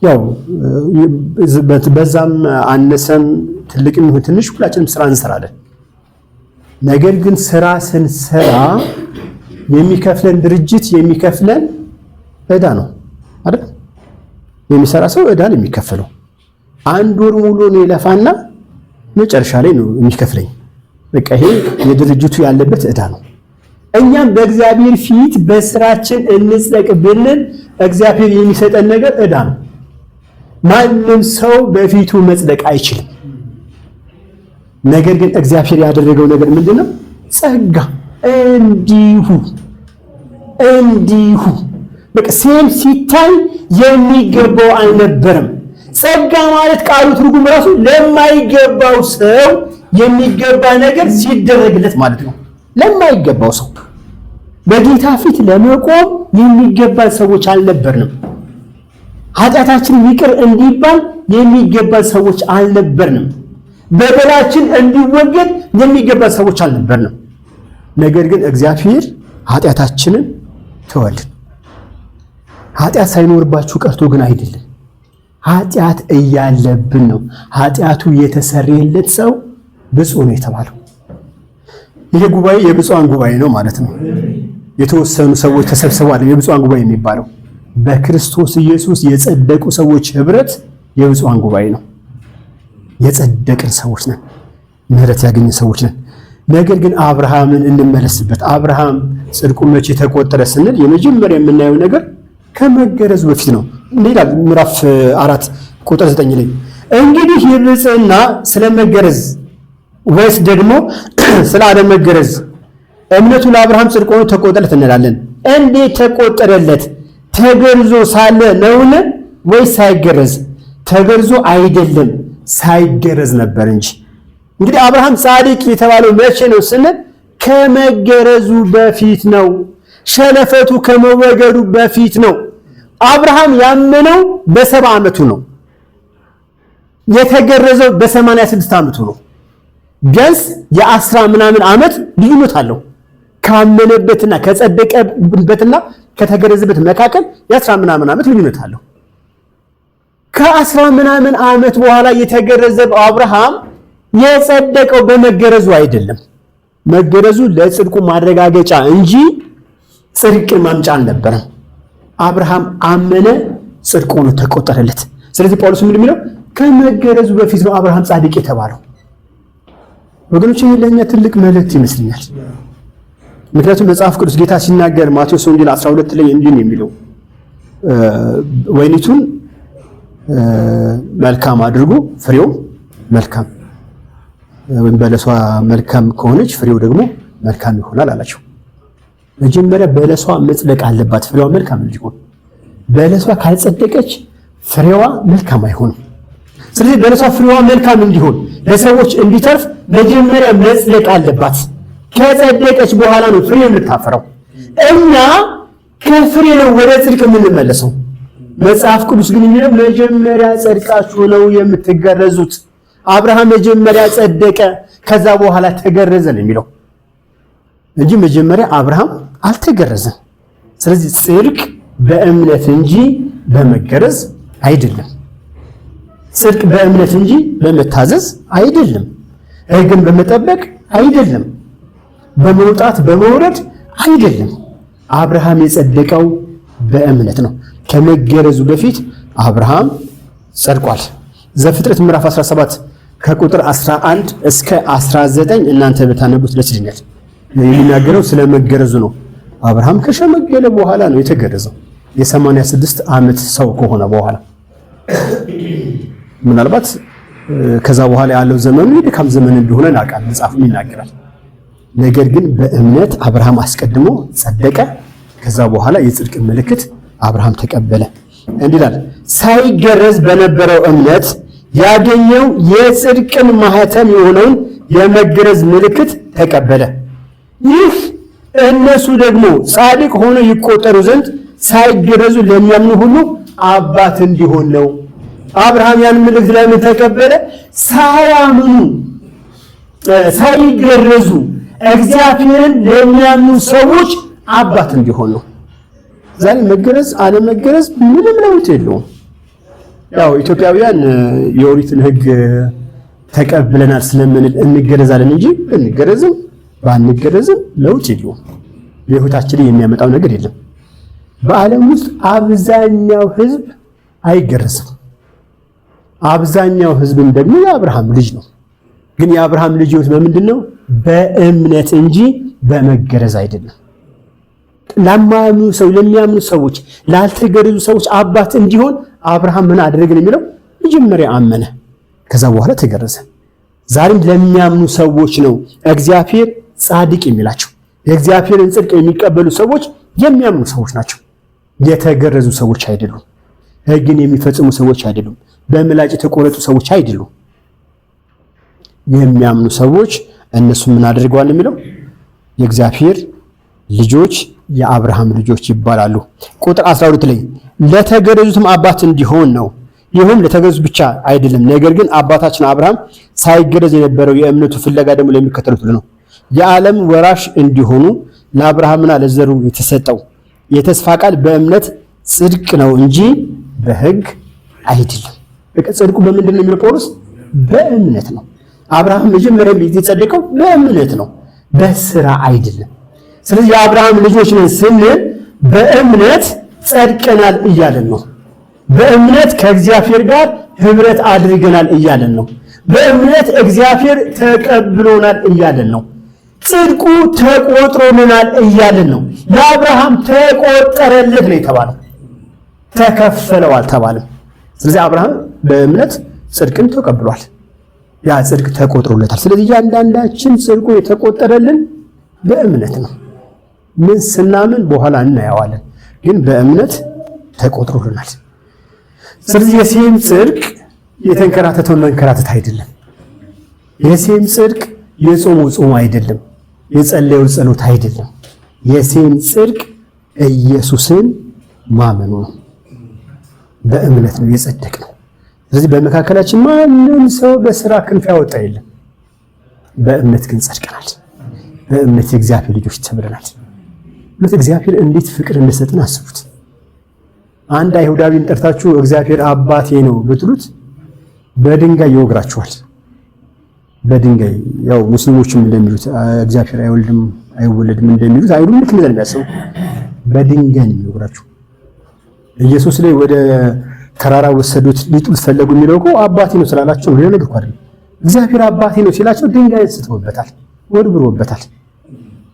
Speaker 1: ያው በዛም አነሰም ትልቅም ይሁን ትንሽ ሁላችንም ስራ እንሰራለን። ነገር ግን ስራ ስንሰራ የሚከፍለን ድርጅት የሚከፍለን ዕዳ ነው አይደል? የሚሰራ ሰው ዕዳ ነው የሚከፈለው። አንድ ወር ሙሉ ነው የለፋና መጨረሻ ላይ ነው የሚከፍለኝ። በቃ ይሄ የድርጅቱ ያለበት ዕዳ ነው። እኛም በእግዚአብሔር ፊት በስራችን እንጽደቅ ብንል እግዚአብሔር የሚሰጠን ነገር ዕዳ ነው። ማንም ሰው በፊቱ መጽደቅ አይችልም። ነገር ግን እግዚአብሔር ያደረገው ነገር ምንድነው? ጸጋ። እንዲሁ በቃ ሴም ሲታይ የሚገባው አልነበረም። ጸጋ ማለት ቃሉ ትርጉም ራሱ ለማይገባው ሰው የሚገባ ነገር ሲደረግለት ማለት ነው። ለማይገባው ሰው በጌታ ፊት ለመቆም የሚገባን ሰዎች አልነበርንም። ኃጢአታችን ይቅር እንዲባል የሚገባን ሰዎች አልነበርንም። በደላችን እንዲወገድ የሚገባን ሰዎች አልነበርንም። ነገር ግን እግዚአብሔር ኃጢአታችንን ተወልን። ኃጢአት ሳይኖርባችሁ ቀርቶ ግን አይደለም፣ ኃጢአት እያለብን ነው። ኃጢአቱ የተሰረየለት ሰው ብፁዕ ነው የተባለው። ይሄ ጉባኤ የብፁዓን ጉባኤ ነው ማለት ነው። የተወሰኑ ሰዎች ተሰብስበዋል። የብፁዓን ጉባኤ የሚባለው በክርስቶስ ኢየሱስ የጸደቁ ሰዎች ህብረት የብፁዓን ጉባኤ ነው። የጸደቅን ሰዎች ነን፣ ምህረት ያገኘ ሰዎች ነን። ነገር ግን አብርሃምን እንመለስበት። አብርሃም ጽድቁ መቼ ተቆጠረ ስንል የመጀመሪያ የምናየው ነገር ከመገረዙ በፊት ነው። ሌላ ምዕራፍ 4 ቁጥር 9 ላይ እንግዲህ የብፅዕና ስለመገረዝ ወይስ ደግሞ ስለ አለመገረዝ እምነቱ ለአብርሃም ጽድቅ ሆኖ ተቆጠረለት እንላለን። እንዴት ተቆጠረለት? ተገርዞ ሳለ ነውን ወይስ ሳይገረዝ? ተገርዞ አይደለም ሳይገረዝ ነበር እንጂ። እንግዲህ አብርሃም ጻድቅ የተባለው መቼ ነው ስንል ከመገረዙ በፊት ነው። ሸለፈቱ ከመወገዱ በፊት ነው። አብርሃም ያመነው በ70 ዓመቱ ነው። የተገረዘው በ86 ዓመቱ ነው። ቢያንስ የ10 ምናምን ዓመት ልዩነት አለው። ካመነበትና ከጸደቀበትና ከተገረዘበት መካከል የ10 ምናምን ዓመት ልዩነት አለው። ከ10 ምናምን ዓመት በኋላ የተገረዘው አብርሃም የጸደቀው በመገረዙ አይደለም። መገረዙ ለጽድቁ ማረጋገጫ እንጂ ጽድቅ ማምጫ አልነበረም። አብርሃም አመነ፣ ጽድቅ ሆኖ ተቆጠረለት። ስለዚህ ጳውሎስ ምንድን የሚለው ከመገረዙ በፊት ነው አብርሃም ጻድቅ የተባለው። ወገኖች ይሄ ለኛ ትልቅ መልእክት ይመስለኛል። ምክንያቱም መጽሐፍ ቅዱስ ጌታ ሲናገር ማቴዎስ ወንጌል 12 ላይ እንዲህ ነው የሚለው ወይኒቱን መልካም አድርጉ ፍሬው መልካም ወይም በለሷ መልካም ከሆነች ፍሬው ደግሞ መልካም ይሆናል አላቸው። መጀመሪያ በለሷ መጽደቅ አለባት ፍሬዋ መልካም እንዲሆን። በለሷ ካልጸደቀች ፍሬዋ መልካም አይሆንም። ስለዚህ በለሷ ፍሬዋ መልካም እንዲሆን ለሰዎች እንዲተርፍ መጀመሪያ መጽደቅ አለባት። ከጸደቀች በኋላ ነው ፍሬ የምታፈራው። እኛ ከፍሬ ነው ወደ ጽድቅ የምንመለሰው። መጽሐፍ ቅዱስ ግን የሚለው መጀመሪያ ጸድቃችሁ ነው የምትገረዙት። አብርሃም መጀመሪያ ጸደቀ፣ ከዛ በኋላ ተገረዘ ነው የሚለው እንጂ መጀመሪያ አብርሃም አልተገረዘም። ስለዚህ ጽድቅ በእምነት እንጂ በመገረዝ አይደለም። ጽድቅ በእምነት እንጂ በመታዘዝ አይደለም። ሕግን በመጠበቅ አይደለም። በመውጣት በመውረድ አይደለም። አብርሃም የጸደቀው በእምነት ነው። ከመገረዙ በፊት አብርሃም ጸድቋል። ዘፍጥረት ምዕራፍ 17 ከቁጥር 11 እስከ 19 እናንተ በታነቡት ደስ ይለኛል። የሚናገረው ስለ መገረዙ ነው። አብርሃም ከሸመገለ በኋላ ነው የተገረዘው። የ86 ዓመት ሰው ከሆነ በኋላ ምናልባት ከዛ በኋላ ያለው ዘመኑ የድካም ዘመን እንደሆነ እናውቃለን፣ መጽሐፉም ይናገራል። ነገር ግን በእምነት አብርሃም አስቀድሞ ጸደቀ። ከዛ በኋላ የጽድቅ ምልክት አብርሃም ተቀበለ። እንዲህ ይላል፣ ሳይገረዝ በነበረው እምነት ያገኘው የጽድቅን ማህተም የሆነውን የመገረዝ ምልክት ተቀበለ። ይህ እነሱ ደግሞ ጻድቅ ሆነው ይቆጠሩ ዘንድ ሳይገረዙ ለሚያምኑ ሁሉ አባት እንዲሆን ነው። አብርሃም ያን ምልክት ለምን ተቀበለ? ሳያምኑ ሳይገረዙ እግዚአብሔርን ለሚያምኑ ሰዎች አባት እንዲሆን ነው። ዛሬ መገረዝ አለመገረዝ ምንም ለውጥ የለውም። ያው ኢትዮጵያውያን የኦሪትን ሕግ ተቀብለናል ስለምንል እንገረዛለን እንጂ እንገረዝም ባንገረዝም ለውጥ የለውም። በሕይወታችን ላይ የሚያመጣው ነገር የለም። በዓለም ውስጥ አብዛኛው ሕዝብ አይገረዝም። አብዛኛው ሕዝብም ደግሞ የአብርሃም ልጅ ነው። ግን የአብርሃም ልጅ ሕይወት በምንድን ነው? በእምነት እንጂ በመገረዝ አይደለም። ለሚያምኑ ሰዎች ላልተገረዙ ሰዎች አባት እንዲሆን አብርሃም ምን አደረገ ነው የሚለው? መጀመሪያ አመነ፣ ከዛ በኋላ ተገረዘ። ዛሬም ለሚያምኑ ሰዎች ነው እግዚአብሔር ጻድቅ የሚላቸው። የእግዚአብሔርን ጽድቅ የሚቀበሉ ሰዎች የሚያምኑ ሰዎች ናቸው። የተገረዙ ሰዎች አይደሉም። ሕግን የሚፈጽሙ ሰዎች አይደሉም። በምላጭ የተቆረጡ ሰዎች አይደሉም። የሚያምኑ ሰዎች እነሱ ምን አድርገዋል የሚለው? የእግዚአብሔር ልጆች የአብርሃም ልጆች ይባላሉ። ቁጥር 12 ላይ ለተገረዙትም አባት እንዲሆን ነው። ይህም ለተገረዙት ብቻ አይደለም፣ ነገር ግን አባታችን አብርሃም ሳይገረዝ የነበረው የእምነቱ ፍለጋ ደግሞ ለሚከተሉት ነው። የዓለም ወራሽ እንዲሆኑ ለአብርሃምና ለዘሩ የተሰጠው የተስፋ ቃል በእምነት ጽድቅ ነው እንጂ በሕግ አይደለም። ጽድቁ በምንድን ነው የሚለው ጳውሎስ? በእምነት ነው። አብርሃም መጀመሪያ የጸደቀው በእምነት ነው፣ በስራ አይደለም። ስለዚህ የአብርሃም ልጆች ነን ስንል በእምነት ጸድቀናል እያለን ነው። በእምነት ከእግዚአብሔር ጋር ህብረት አድርገናል እያለን ነው። በእምነት እግዚአብሔር ተቀብሎናል እያለን ነው። ጽድቁ ተቆጥሮልናል እያለን ነው። ለአብርሃም ተቆጠረለት ነው የተባለው፣ ተከፈለው አልተባለም። ስለዚህ አብርሃም በእምነት ጽድቅን ተቀብሏል። ያ ጽድቅ ተቆጥሮለታል። ስለዚህ እያንዳንዳችን ጽድቁ የተቆጠረልን በእምነት ነው። ምን ስናምን በኋላ እናየዋለን፣ ግን በእምነት ተቆጥሮልናል። ስለዚህ የሴም ጽድቅ የተንከራተተውን መንከራተት አይደለም። የሴም ጽድቅ የጾመው ጾም አይደለም፣ የጸለየው ጸሎት አይደለም። የሴም ጽድቅ ኢየሱስን ማመኑ ነው። በእምነት ነው የጸደቅ ነው። ስለዚህ በመካከላችን ማንም ሰው በስራ ክንፍ ያወጣ የለም። በእምነት ግን ጸድቀናል። በእምነት የእግዚአብሔር ልጆች ተብለናል። እግዚአብሔር እንዴት ፍቅር እንደሰጠን አስቡት። አንድ አይሁዳዊን ጠርታችሁ እግዚአብሔር አባቴ ነው ብትሉት በድንጋይ ይወግራችኋል። በድንጋይ ያው ሙስሊሞችም እንደሚሉት እግዚአብሔር አይወልድም አይወለድም እንደሚሉት አይሁድም ልክ እንደዛ የሚያስቡ በድንጋይ ነው የሚወግራችሁ። ኢየሱስ ላይ ወደ ተራራ ወሰዱት ሊጡት ፈለጉ የሚለው እኮ አባቴ ነው ስላላቸው ነው። ሌላ ነገር እኮ አይደለም። እግዚአብሔር አባቴ ነው ሲላቸው ድንጋይ አንስተውበታል፣ ወርውረውበታል።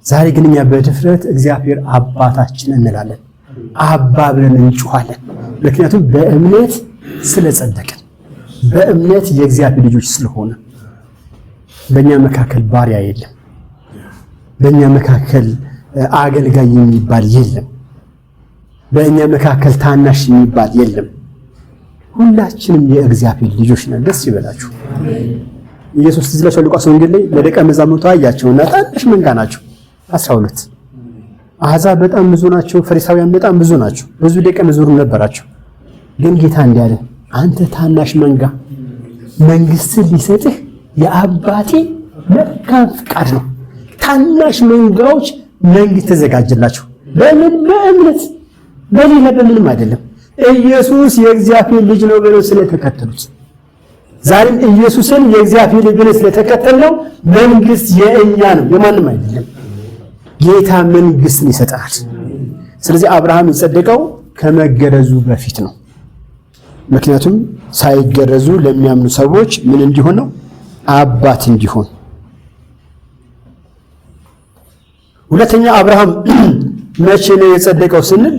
Speaker 1: ዛሬ ግን እኛ በድፍረት እግዚአብሔር አባታችን እንላለን፣ አባ ብለን እንጮኻለን። ምክንያቱም በእምነት ስለጸደቅን፣ በእምነት የእግዚአብሔር ልጆች ስለሆነ። በእኛ መካከል ባሪያ የለም፣ በእኛ መካከል አገልጋይ የሚባል የለም፣ በእኛ መካከል ታናሽ የሚባል የለም። ሁላችንም የእግዚአብሔር ልጆች ነን። ደስ ይበላችሁ። ኢየሱስ ትዝ ይላችኋል ሉቃስ ወንጌል ላይ ለደቀ መዛሙርቱ አያቸውና ታናሽ መንጋ ናቸው 12። አሕዛብ በጣም ብዙ ናቸው፣ ፈሪሳውያን በጣም ብዙ ናቸው፣ ብዙ ደቀ መዝሙር ነበራቸው። ግን ጌታ እንዲህ አለ፣ አንተ ታናሽ መንጋ መንግሥትን ሊሰጥህ የአባቴ መልካም ፍቃድ ነው። ታናሽ መንጋዎች መንግሥት ተዘጋጀላቸው። በምን? በእምነት፣ በሌላ በምንም አይደለም። ኢየሱስ የእግዚአብሔር ልጅ ነው ብለው ስለተከተሉት። ዛሬም ኢየሱስን የእግዚአብሔር ልጅ ብለን ስለተከተልነው መንግሥት የእኛ ነው፣ የማንም አይደለም። ጌታ መንግሥትን ይሰጠናል። ስለዚህ አብርሃም የጸደቀው ከመገረዙ በፊት ነው። ምክንያቱም ሳይገረዙ ለሚያምኑ ሰዎች ምን እንዲሆን ነው? አባት እንዲሆን። ሁለተኛ አብርሃም መቼ ነው የጸደቀው ስንል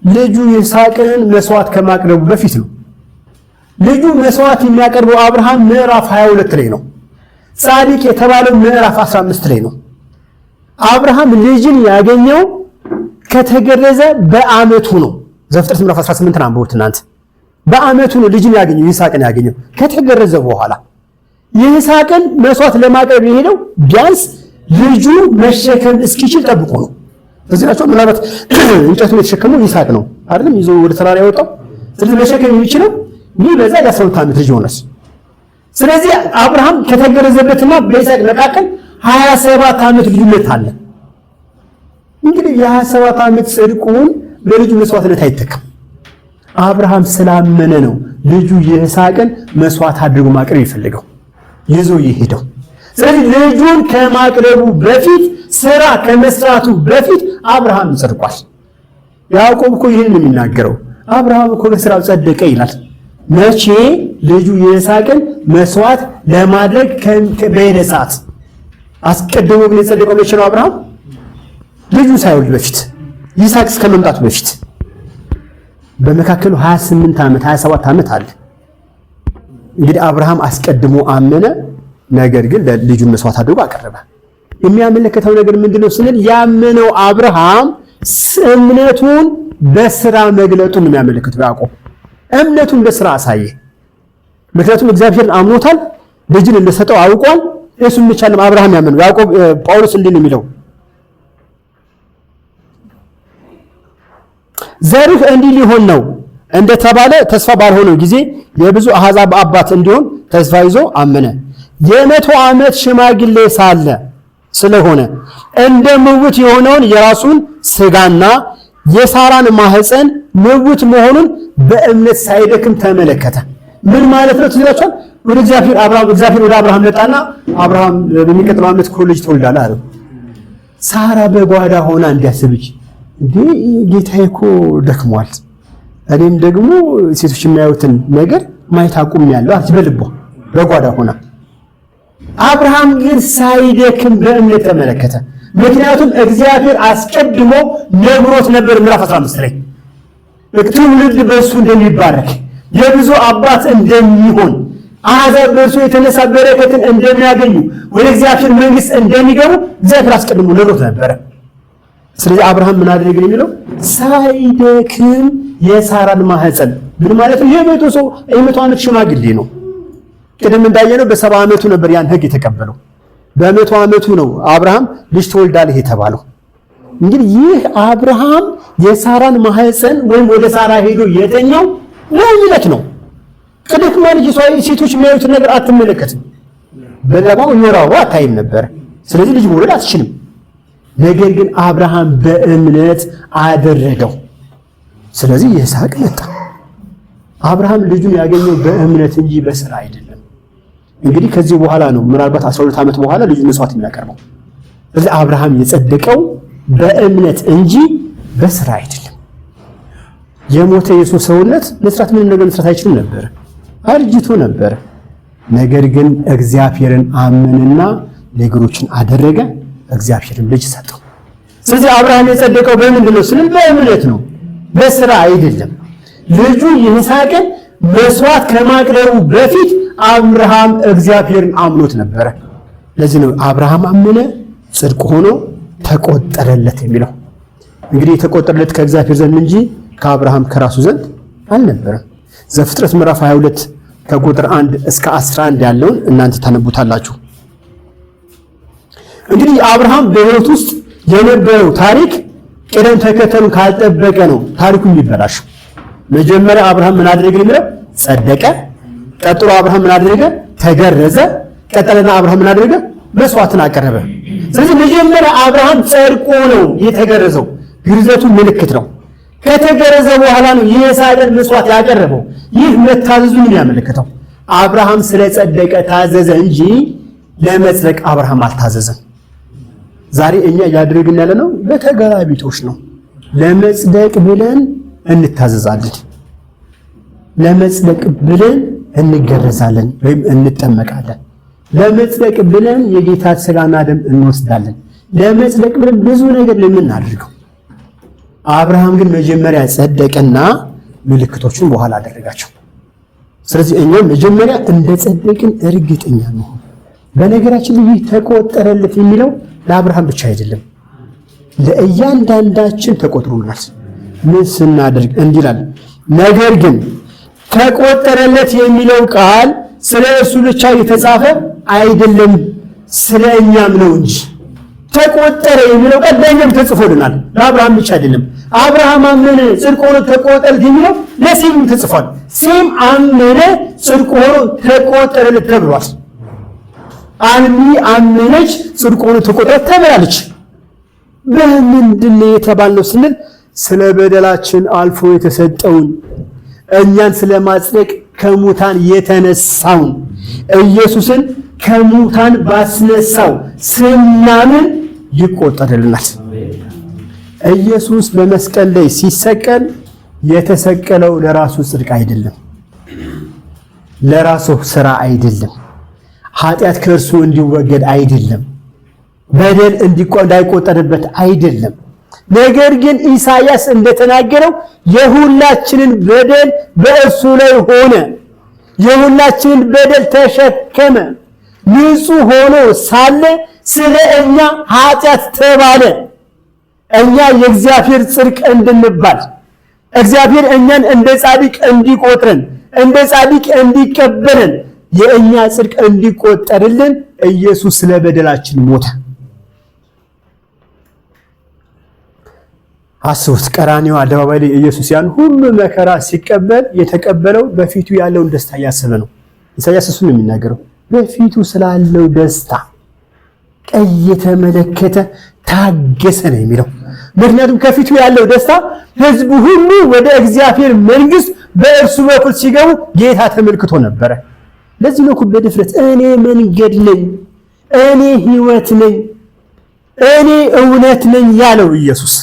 Speaker 1: ልጁ ይስሐቅን መስዋዕት ከማቅረቡ በፊት ነው። ልጁ መስዋዕት የሚያቀርበው አብርሃም ምዕራፍ 22 ላይ ነው። ጻድቅ የተባለው ምዕራፍ 15 ላይ ነው። አብርሃም ልጅን ያገኘው ከተገረዘ በዓመቱ ነው። ዘፍጥረት ምዕራፍ 18 አንብቡት እናንተ። በዓመቱ ነው ልጅን ያገኘው፣ ይስሐቅን ያገኘው ከተገረዘ በኋላ። ይስሐቅን መስዋዕት ለማቅረብ የሄደው ቢያንስ ልጁ መሸከም እስኪችል ጠብቆ ነው። በዚህ ናቸው ምናልባት እንጨቱን የተሸከመው ይስሐቅ ነው አይደለም፣ ይዞ ወደ ተራራ ያወጣው። ስለዚህ መሸከም የሚችለው በዛ የ12 ዓመት ልጅ ሆነስ። ስለዚህ አብርሃም ከተገረዘበትና በይስሐቅ መካከል 27 ዓመት ልዩነት አለ። እንግዲህ የ27 ዓመት ጽድቁን በልጁ መስዋዕትነት አይተካም። አብርሃም ስላመነ ነው ልጁ ይስሐቅን መስዋዕት አድርጎ ማቅረብ የፈለገው ይዞ የሄደው። ስለዚህ ልጁን ከማቅረቡ በፊት ስራ ከመስራቱ በፊት አብርሃም ጸድቋል። ያዕቆብ እኮ ይህን ነው የሚናገረው። አብርሃም እኮ በስራው ጸደቀ ይላል። መቼ? ልጁ ይስሐቅን መስዋዕት ለማድረግ በሄደ ሰዓት። አስቀድሞ ግን የጸደቀው መቼ ነው? አብርሃም ልጁ ሳይወልድ በፊት፣ ይስሐቅ እስከመምጣቱ በፊት። በመካከሉ 28 ዓመት 27 ዓመት አለ። እንግዲህ አብርሃም አስቀድሞ አመነ፣ ነገር ግን ለልጁን መስዋዕት አድርጎ አቀረበ። የሚያመለክተው ነገር ምንድነው ስንል ያመነው አብርሃም እምነቱን በስራ መግለጡን ነው የሚያመለክተው። ያዕቆብ እምነቱን በስራ አሳየ። ምክንያቱም እግዚአብሔርን አምኖታል፣ ልጅን እንደሰጠው አውቋል። እሱም ብቻ ነው አብርሃም ያመነው። ያዕቆብ ጳውሎስ እንዲህ ነው የሚለው፣ ዘርህ እንዲህ ሊሆን ነው እንደተባለ ተስፋ ባልሆነው ጊዜ የብዙ አሕዛብ አባት እንዲሆን ተስፋ ይዞ አመነ። የ100 ዓመት ሽማግሌ ሳለ ስለሆነ እንደ ምውት የሆነውን የራሱን ስጋና የሳራን ማህፀን ምውት መሆኑን በእምነት ሳይደክም ተመለከተ። ምን ማለት ነው? ትዝላችኋል። ወደ እግዚአብሔር ወደ አብርሃም መጣና አብርሃም በሚቀጥለው ዓመት ልጅ ትወልዳለህ አለው። ሳራ በጓዳ ሆና እንዲያስብች እንዴ ጌታዬ እኮ ደክሟል፣ እኔም ደግሞ ሴቶች የሚያዩትን ነገር ማየት አቁሜያለሁ አለች በልቧ በጓዳ ሆና። አብርሃም ግን ሳይደክም በእምነት ተመለከተ። ምክንያቱም እግዚአብሔር አስቀድሞ ነግሮት ነበር። ምዕራፍ 15 ላይ ትውልድ በእሱ እንደሚባረክ የብዙ አባት እንደሚሆን አሕዛብ በእርሱ የተነሳ በረከትን እንደሚያገኙ ወደ እግዚአብሔር መንግሥት እንደሚገቡ እግዚአብሔር አስቀድሞ ነግሮት ነበረ። ስለዚህ አብርሃም ምን አደረገ የሚለው ሳይደክም የሳራን ማህፀን ምን ማለት ነው? የ100 ዓመት ሽማግሌ ነው። ቅድም እንዳየነው በ70 ዓመቱ ነበር ያን ሕግ የተቀበለው። በ100 ዓመቱ ነው አብርሃም ልጅ ትወልዳለህ የተባለው። እንግዲህ ይህ አብርሃም የሳራን ማህፀን ወይም ወደ ሳራ ሄዶ የተኛው ለይለት ነው። ቅድክማ ልጅ ሴቶች የሚያዩትን ነገር አትመለከትም። በለባው ይወራው አታይም ነበር። ስለዚህ ልጅ መውለድ አትችልም። ነገር ግን አብርሃም በእምነት አደረገው። ስለዚህ ይስሐቅ መጣ። አብርሃም ልጁን ያገኘው በእምነት እንጂ በስራ አይደለም። እንግዲህ ከዚህ በኋላ ነው ምናልባት 12 ዓመት በኋላ ልጁ መስዋዕት የሚያቀርበው። ስለዚህ አብርሃም የጸደቀው በእምነት እንጂ በስራ አይደለም። የሞተ የሰው ሰውነት መስራት ምንም ነገር መስራት አይችልም ነበር፣ አርጅቶ ነበር። ነገር ግን እግዚአብሔርን አመነና ነገሮችን አደረገ፣ እግዚአብሔርን ልጅ ሰጠው። ስለዚህ አብርሃም የጸደቀው በምንድን ነው ስንል በእምነት ነው፣ በስራ አይደለም። ልጁ ይስሐቅን መስዋዕት ከማቅረቡ በፊት አብርሃም እግዚአብሔርን አምኖት ነበረ። ለዚህ ነው አብርሃም አመነ ጽድቅ ሆኖ ተቆጠረለት የሚለው። እንግዲህ የተቆጠረለት ከእግዚአብሔር ዘንድ እንጂ ከአብርሃም ከራሱ ዘንድ አልነበረም። ዘፍጥረት ምዕራፍ 22 ከቁጥር 1 እስከ 11 ያለውን እናንተ ታነቡታላችሁ። እንግዲህ አብርሃም በሕይወት ውስጥ የነበረው ታሪክ ቅደም ተከተሉን ካልጠበቀ ነው ታሪኩ የሚበላሽ። መጀመሪያ አብርሃም ምን አደረገ የሚለው ጸደቀ። ቀጥሎ አብርሃም ምን አደረገ? ተገረዘ። ቀጠለና አብርሃም ምን አደረገ? መስዋዕትን አቀረበ። ስለዚህ መጀመሪያ አብርሃም ጸድቆ ነው የተገረዘው። ግርዘቱ ምልክት ነው። ከተገረዘ በኋላ ነው የይስሐቅን መስዋዕት ያቀረበው። ይህ መታዘዙን የሚያመለክተው አብርሃም ስለጸደቀ ታዘዘ እንጂ ለመጽደቅ አብርሃም አልታዘዘም። ዛሬ እኛ እያደረግን ያለ ነው በተገላቢጦሽ ነው። ለመጽደቅ ብለን እንታዘዛለን፣ ለመጽደቅ ብለን እንገረዛለን ወይም እንጠመቃለን፣ ለመጽደቅ ብለን የጌታ ሥጋና ደም እንወስዳለን፣ ለመጽደቅ ብለን ብዙ ነገር ለምናደርገው። አብርሃም ግን መጀመሪያ ጸደቀና ምልክቶቹን በኋላ አደረጋቸው። ስለዚህ እኛም መጀመሪያ እንደ ጸደቅን እርግጠኛ ነው። በነገራችን ላይ ተቆጠረለት የሚለው ለአብርሃም ብቻ አይደለም፣ ለእያንዳንዳችን ተቆጥሮናል። ምን ስናደርግ እንዲላል። ነገር ግን ተቆጠረለት የሚለው ቃል ስለ እርሱ ብቻ የተጻፈ አይደለም፣ ስለ እኛም ነው እንጂ። ተቆጠረ የሚለው ቃል ለእኛም ተጽፎልናል፣ ለአብርሃም ብቻ አይደለም። አብርሃም አመነ ጽድቅ ሆኖ ተቆጠረለት የሚለው ለሴም ተጽፏል። ሴም አመነ ጽድቅ ሆኖ ተቆጠረለት ተብሏል። አልሚ አመነች ጽድቅ ሆኖ ተቆጠረለት ተብላለች። በምንድን ነው የተባልነው ስንል ስለ በደላችን አልፎ የተሰጠውን እኛን ስለማጽደቅ ከሙታን የተነሳውን ኢየሱስን ከሙታን ባስነሳው ስናምን ይቆጠርልናል። ኢየሱስ በመስቀል ላይ ሲሰቀል የተሰቀለው ለራሱ ጽድቅ አይደለም፣ ለራሱ ስራ አይደለም፣ ኃጢአት ከእርሱ እንዲወገድ አይደለም፣ በደል እንዳይቆጠርበት አይደለም። ነገር ግን ኢሳይያስ እንደተናገረው የሁላችንን በደል በእርሱ ላይ ሆነ፣ የሁላችንን በደል ተሸከመ፣ ንጹሕ ሆኖ ሳለ ስለ እኛ ኃጢአት ተባለ። እኛ የእግዚአብሔር ጽድቅ እንድንባል እግዚአብሔር እኛን እንደ ጻድቅ እንዲቆጥረን እንደ ጻድቅ እንዲቀበለን የእኛ ጽድቅ እንዲቆጠርልን ኢየሱስ ስለ በደላችን ሞተ። አስቡት፣ ቀራንዮ አደባባይ ላይ ኢየሱስ ያን ሁሉ መከራ ሲቀበል የተቀበለው በፊቱ ያለውን ደስታ እያሰበ ነው። ኢሳይያስ እሱን ነው የሚናገረው። በፊቱ ስላለው ደስታ ቀይ የተመለከተ ታገሰ ነው የሚለው። ምክንያቱም ከፊቱ ያለው ደስታ ሕዝቡ ሁሉ ወደ እግዚአብሔር መንግሥት በእርሱ በኩል ሲገቡ ጌታ ተመልክቶ ነበረ። ለዚህ ነው በድፍረት እኔ መንገድ ነኝ፣ እኔ ሕይወት ነኝ፣ እኔ እውነት ነኝ ያለው ኢየሱስ።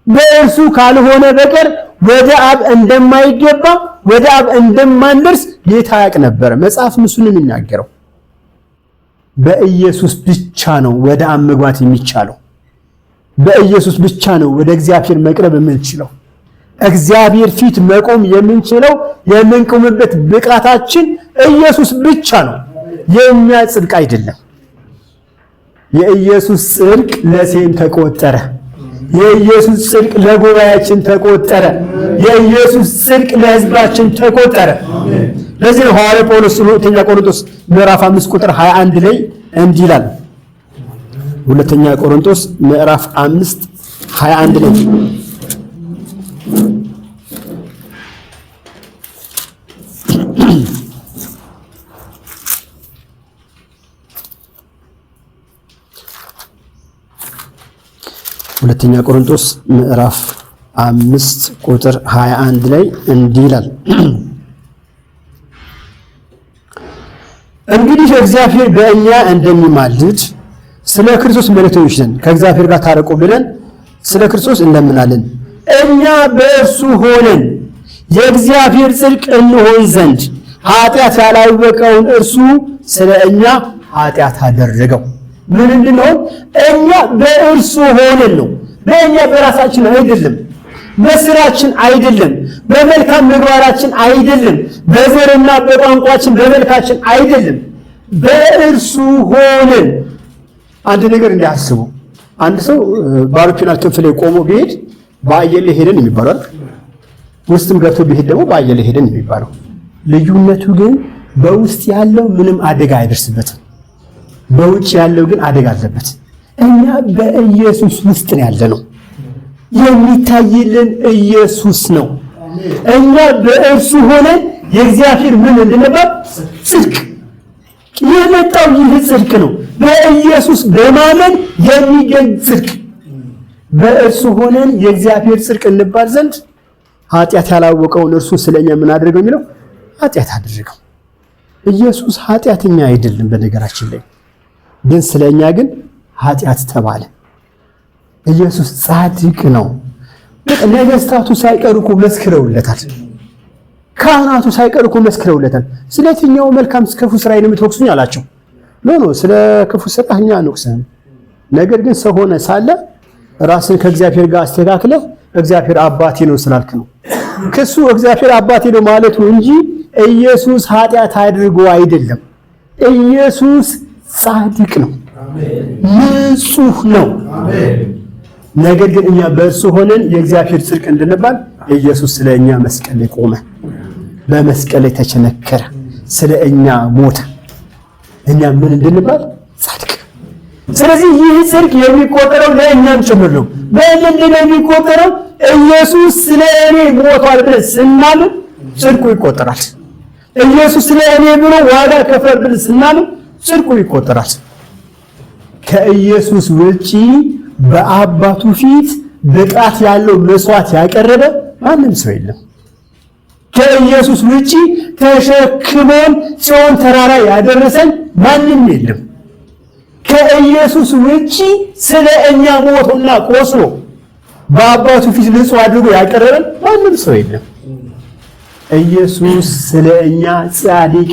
Speaker 1: በእርሱ ካልሆነ በቀር ወደ አብ እንደማይገባ ወደ አብ እንደማንደርስ ጌታ ያውቅ ነበረ። መጽሐፍ እሱን የሚናገረው በኢየሱስ ብቻ ነው ወደ አብ መግባት የሚቻለው። በኢየሱስ ብቻ ነው ወደ እግዚአብሔር መቅረብ የምንችለው። እግዚአብሔር ፊት መቆም የምንችለው የምንቆምበት ብቃታችን ኢየሱስ ብቻ ነው፣ የእኛ ጽድቅ አይደለም። የኢየሱስ ጽድቅ ለሴም ተቆጠረ። የኢየሱስ ጽድቅ ለጉባኤያችን ተቆጠረ። የኢየሱስ ጽድቅ ለሕዝባችን ተቆጠረ። ለዚህ ነው ሐዋርያው ጳውሎስ ሁለተኛ ቆሮንቶስ ምዕራፍ 5 ቁጥር 21 ላይ እንዲህ ይላል። ሁለተኛ ቆሮንቶስ ምዕራፍ 5 21 ላይ ሁለተኛ ቆሮንቶስ ምዕራፍ 5 ቁጥር 21 ላይ እንዲህ ይላል። እንግዲህ እግዚአብሔር በእኛ እንደሚማልድ ስለ ክርስቶስ መልእክተኞች ነን፣ ከእግዚአብሔር ጋር ታረቁ ብለን ስለ ክርስቶስ እንለምናለን። እኛ በእርሱ ሆነን የእግዚአብሔር ጽድቅ እንሆን ዘንድ ኃጢአት ያላወቀውን እርሱ ስለ እኛ ኃጢአት አደረገው። ምን እንድንሆን? እኛ በእርሱ ሆነን ነው። በእኛ በራሳችን አይደለም፣ በስራችን አይደለም፣ በመልካም ምግባራችን አይደለም፣ በዘርና በቋንቋችን በመልካችን አይደለም፣ በእርሱ ሆነን። አንድ ነገር እንዲያስቡ፣ አንድ ሰው በአውሮፕላን ክንፍ ላይ ቆሞ ቢሄድ በአየር ላይ ሄደን የሚባለው፣ ውስጥም ገብቶ ቢሄድ ደግሞ በአየር ላይ ሄደን የሚባለው። ልዩነቱ ግን በውስጥ ያለው ምንም አደጋ አይደርስበትም፣ በውጭ ያለው ግን አደጋ አለበት። እኛ በኢየሱስ ውስጥ ነው ያለነው። የሚታይልን ኢየሱስ ነው። እኛ በእርሱ ሆነን የእግዚአብሔር ምን እንድንባል? ጽድቅ። የመጣው ይህ ጽድቅ ነው፣ በኢየሱስ በማመን የሚገኝ ጽድቅ። በእርሱ ሆነን የእግዚአብሔር ጽድቅ እንባል ዘንድ ኃጢአት ያላወቀውን እርሱ ስለኛ ምን አድርገው የሚለው ኃጢአት አድርገው። ኢየሱስ ኃጢአተኛ አይደለም በነገራችን ላይ፣ ግን ስለኛ ግን ኃጢአት ተባለ። ኢየሱስ ጻድቅ ነው። ነገስታቱ ሳይቀሩ እኮ መስክረውለታል። ካህናቱ ሳይቀሩ እኮ መስክረውለታል። ስለየትኛው መልካም ክፉ ስራ የምትወቅሱኝ አላቸው። ኖ ስለ ክፉ ስራ እኛ አንወቅስም። ነገር ግን ሰው ሆነ ሳለ ራስን ከእግዚአብሔር ጋር አስተካክለህ እግዚአብሔር አባቴ ነው ስላልክ ነው። ክሱ እግዚአብሔር አባቴ ነው ማለቱ እንጂ ኢየሱስ ኃጢአት አድርጎ አይደለም። ኢየሱስ ጻድቅ ነው፣ ንጹህ ነው። ነገር ግን እኛ በእርሱ ሆነን የእግዚአብሔር ጽድቅ እንድንባል ኢየሱስ ስለ እኛ መስቀል ላይ ቆመ፣ በመስቀል ላይ ተቸነከረ፣ ስለ እኛ ሞተ። እኛ ምን እንድንባል? ጻድቅ። ስለዚህ ይህ ጽድቅ የሚቆጠረው ለእኛም ጭምር ነው። በምንድን ነው የሚቆጠረው? ኢየሱስ ስለ እኔ ሞቷል ብለን ስናምን ጽድቁ ይቆጠራል። ኢየሱስ ስለ እኔ ብሎ ዋጋ ከፍሏል ብለን ስናምን ጽድቁ ይቆጠራል። ከኢየሱስ ውጪ በአባቱ ፊት ብቃት ያለው መስዋዕት ያቀረበ ማንም ሰው የለም። ከኢየሱስ ውጪ ተሸክሞን ጽዮን ተራራ ያደረሰን ማንም የለም። ከኢየሱስ ውጪ ስለ እኛ ሞቶና ቆስሎ በአባቱ ፊት ንጹሕ አድርጎ ያቀረበን ማንም ሰው የለም። ኢየሱስ ስለ እኛ ጻድቅ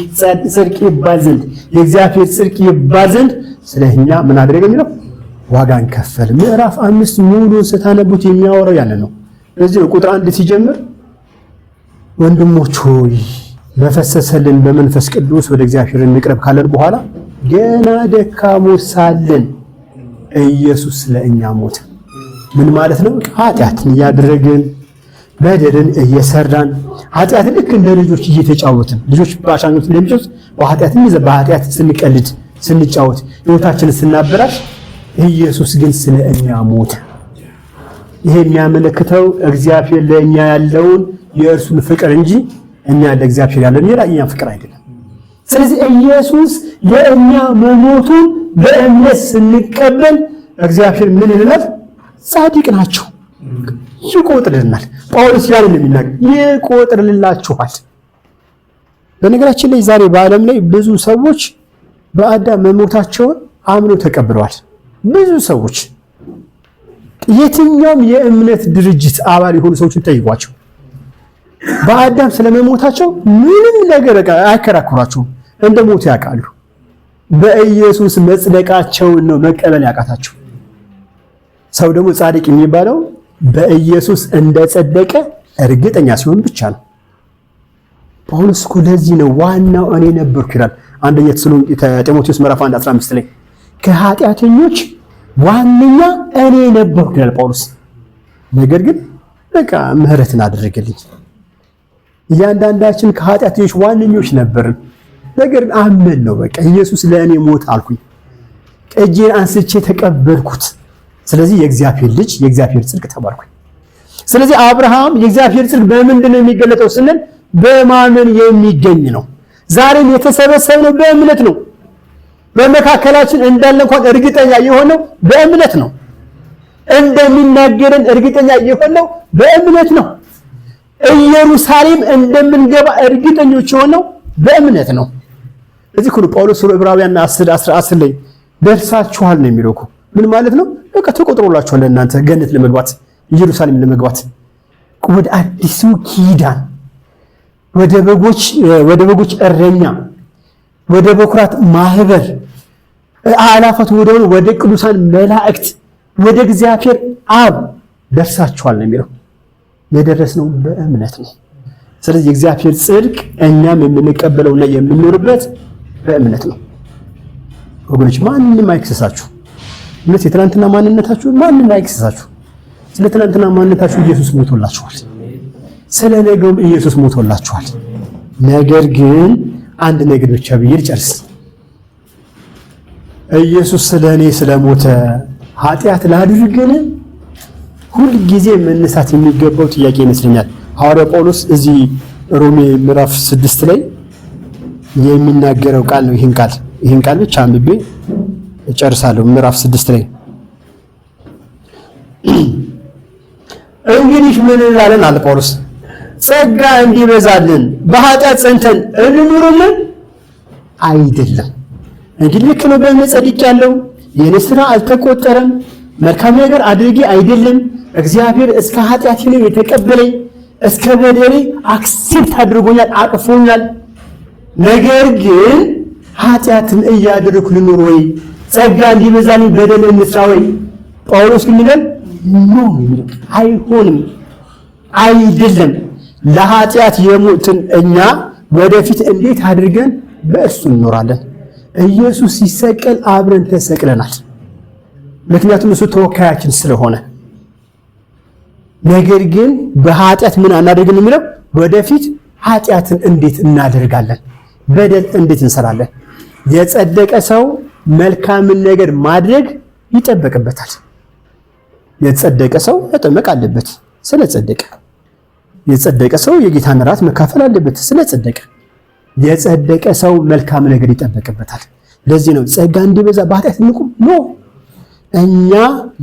Speaker 1: ጽድቅ ይባል ዘንድ የእግዚአብሔር ጽድቅ ይባል ዘንድ ስለ እኛ ምን አደረገ የሚለው ዋጋን ከፈለ። ምዕራፍ 5 ሙሉን ስታነቡት የሚያወራው ያንን ነው። ስለዚህ ቁጥር 1 ሲጀምር ወንድሞች ሆይ በፈሰሰልን በመንፈስ ቅዱስ ወደ እግዚአብሔር እንቅረብ ካለን በኋላ ገና ደካሞች ሳለን ኢየሱስ ስለ እኛ ሞተ። ምን ማለት ነው? ኃጢአትን እያደረግን በደልን እየሰራን ኃጢአትን ልክ እንደ ልጆች እየተጫወትን ልጆች ባሻኞች እንደሚጫወት በኃጢአት ስንቀልድ ስንጫወት ሕይወታችንን ስናበላሽ ኢየሱስ ግን ስለ እኛ ሞተ። ይሄ የሚያመለክተው እግዚአብሔር ለእኛ ያለውን የእርሱን ፍቅር እንጂ እኛ ለእግዚአብሔር ያለን የኛ ፍቅር አይደለም። ስለዚህ ኢየሱስ ለእኛ መሞቱን በእምነት ስንቀበል እግዚአብሔር ምን ይላል? ጻድቅ ናቸው ይቆጥርልናል። ጳውሎስ ያንን የሚናገር ይቆጥርላችኋል። በነገራችን ላይ ዛሬ በዓለም ላይ ብዙ ሰዎች በአዳም መሞታቸውን አምነው ተቀብለዋል። ብዙ ሰዎች የትኛውም የእምነት ድርጅት አባል የሆኑ ሰዎችን ጠይቋቸው በአዳም ስለመሞታቸው ምንም ነገር አያከራክሯቸውም። እንደሞቱ ያውቃሉ። በኢየሱስ መጽደቃቸውን ነው መቀበል ያቃታቸው። ሰው ደግሞ ጻድቅ የሚባለው በኢየሱስ እንደጸደቀ እርግጠኛ ሲሆን ብቻ ነው። ጳውሎስ እኮ ለዚህ ነው ዋናው እኔ ነበርኩ ይላል። አንደኛ ጢሞቴዎስ ምዕራፍ 1:15 ላይ ከኃጢአተኞች ዋነኛ እኔ ነበርኩ ይላል ጳውሎስ። ነገር ግን በቃ ምህረትን አደረገልኝ። እያንዳንዳችን ከኃጢአተኞች ዋነኞች ነበርን። ነገር ግን አመን ነው በቃ ኢየሱስ ለእኔ ሞት አልኩኝ፣ እጄን አንስቼ ተቀበልኩት። ስለዚህ የእግዚአብሔር ልጅ የእግዚአብሔር ጽድቅ ተባልኩኝ። ስለዚህ አብርሃም የእግዚአብሔር ጽድቅ በምንድን ነው የሚገለጠው ስንል በማመን የሚገኝ ነው። ዛሬም የተሰበሰብነው በእምነት ነው። በመካከላችን እንዳለ እንኳን እርግጠኛ የሆነው በእምነት ነው። እንደሚናገረን እርግጠኛ የሆነው በእምነት ነው። ኢየሩሳሌም እንደምንገባ እርግጠኞች የሆነው በእምነት ነው። እዚህ ሁሉ ጳውሎስ ዕብራውያን 10 ላይ ደርሳችኋል ነው የሚለው እኮ ምን ማለት ነው? በቃ ተቆጥሮላችኋል ለእናንተ ገነት ለመግባት ኢየሩሳሌም ለመግባት ወደ አዲሱ ኪዳን ወደ በጎች እረኛ፣ ወደ በኩራት ማህበር፣ አእላፋት ወደ ቅዱሳን መላእክት፣ ወደ እግዚአብሔር አብ ደርሳችኋል ነው የሚለው። የደረስነው በእምነት ነው። ስለዚህ የእግዚአብሔር ጽድቅ እኛም የምንቀበለውና የምንኖርበት በእምነት ነው። ወገኖች ማንንም አይክሰሳችሁ። እምነት የትናንትና ማንነታችሁ ማንንም አይክሰሳችሁ። ስለ ትናንትና ማንነታችሁ ኢየሱስ ሞቶላችኋል። ስለ ነገውም ኢየሱስ ሞቶላችኋል። ነገር ግን አንድ ነገር ብቻ ብዬ ልጨርስ። ኢየሱስ ስለኔ ስለሞተ ኃጢአት ላድርግን? ሁል ጊዜ መነሳት የሚገባው ጥያቄ ይመስለኛል። ሐዋርያ ጳውሎስ እዚህ ሮሜ ምዕራፍ 6 ላይ የሚናገረው ቃል ነው። ይህን ቃል ብቻ አንብቤ እጨርሳለሁ። ምዕራፍ 6 ላይ እንግዲህ ምን እንላለን አለ ጳውሎስ፣ ጸጋ እንዲበዛልን በኃጢአት ጸንተን እንኑርልን? አይደለም። እንግዲህ ልክ ነው፣ በእምነት ጸድቄአለሁ፣ የኔ ሥራ አልተቆጠረም፣ መልካም ነገር አድርጌ አይደለም፣ እግዚአብሔር እስከ ኃጢአቴ ነው የተቀበለኝ፣ እስከ በደሌ አክሴፕት አድርጎኛል፣ አቅፎኛል። ነገር ግን ኃጢአትን እያደረኩ ልኑር ወይ? ጸጋ እንዲበዛልኝ በደል እንስራ ወይ? ጳውሎስ ግን ይላል ኖ፣ አይሆንም፣ አይደለም። ለኃጢአት የሞትን እኛ ወደፊት እንዴት አድርገን በእሱ እንኖራለን? ኢየሱስ ሲሰቀል አብረን ተሰቅለናል። ምክንያቱም እሱ ተወካያችን ስለሆነ። ነገር ግን በኃጢአት ምን አናደርግም የሚለው ወደፊት ኃጢአትን እንዴት እናደርጋለን? በደል እንዴት እንሰራለን? የጸደቀ ሰው መልካምን ነገር ማድረግ ይጠበቅበታል። የጸደቀ ሰው መጠመቅ አለበት ስለጸደቀ። የጸደቀ ሰው የጌታን እራት መካፈል አለበት ስለጸደቀ። የጸደቀ ሰው መልካም ነገር ይጠበቅበታል። ለዚህ ነው ጸጋ እንዲበዛ በኃጢአት እንቁም ኖ፣ እኛ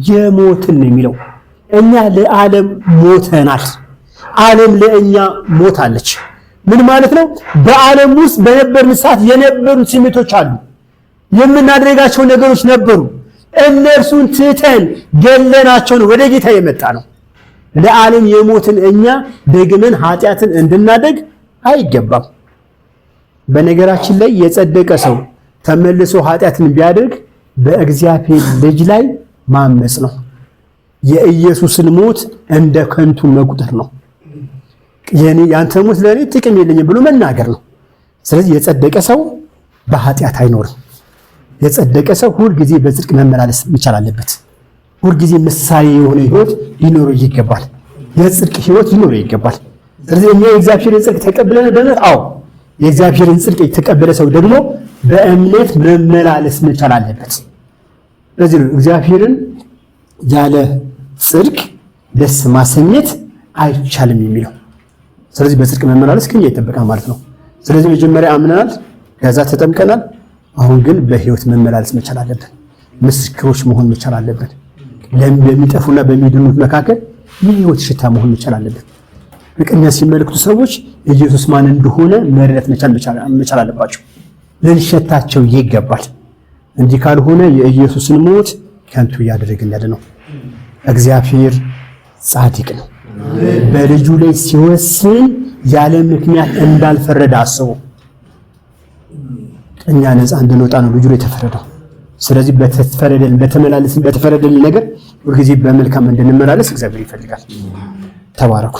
Speaker 1: የሞትን ነው የሚለው። እኛ ለዓለም ሞተናል። ዓለም ለእኛ ሞታለች። ምን ማለት ነው? በዓለም ውስጥ በነበርን ሰዓት የነበሩ ስሜቶች አሉ፣ የምናደርጋቸው ነገሮች ነበሩ። እነርሱን ትተን ገለናቸውን ወደ ጌታ የመጣ ነው። ለዓለም የሞትን እኛ ደግመን ኃጢአትን እንድናደግ አይገባም። በነገራችን ላይ የጸደቀ ሰው ተመልሶ ኃጢአትን ቢያደርግ በእግዚአብሔር ልጅ ላይ ማመጽ ነው። የኢየሱስን ሞት እንደ ከንቱ መቁጠር ነው። ያንተ ሞት ለኔ ጥቅም የለኝም ብሎ መናገር ነው። ስለዚህ የጸደቀ ሰው በኃጢአት አይኖርም። የጸደቀ ሰው ሁልጊዜ በጽድቅ መመላለስ መቻል አለበት። ሁልጊዜ ምሳሌ የሆነ ህይወት ሊኖረው ይገባል። የጽድቅ ህይወት ሊኖረው ይገባል። ስለዚህ እኛ የእግዚአብሔርን ጽድቅ ተቀብለን በእምነት የእግዚአብሔርን ጽድቅ የተቀበለ ሰው ደግሞ በእምነት መመላለስ መቻል አለበት። ስለዚህ ነው እግዚአብሔርን ያለ ጽድቅ ደስ ማሰኘት አይቻልም የሚለው። ስለዚህ በጽድቅ መመላለስ ከኛ ይጠበቃል ማለት ነው። ስለዚህ መጀመሪያ አምነናል፣ ከዛ ተጠምቀናል። አሁን ግን በህይወት መመላለስ መቻል አለብን። ምስክሮች መሆን መቻል አለብን። በሚጠፉና በሚድኑት መካከል የህይወት ሽታ መሆን መቻል አለብን። በቅኛ ሲመለከቱ ሰዎች ኢየሱስ ማን እንደሆነ መረዳት መቻል አለባቸው። ልንሸታቸው ይገባል። እንዲህ ካልሆነ የኢየሱስን ሞት ከንቱ እያደረግን ያለ ነው። እግዚአብሔር ጻድቅ ነው። በልጁ ላይ ሲወስን ያለ ምክንያት እንዳልፈረደ አስቡ። እኛ ነፃ እንድንወጣ ነው ልጁ ላይ የተፈረደው። ስለዚህ በተፈረደልን ነገር ሁልጊዜ በመልካም እንድንመላለስ እግዚአብሔር ይፈልጋል። ተባረኩ።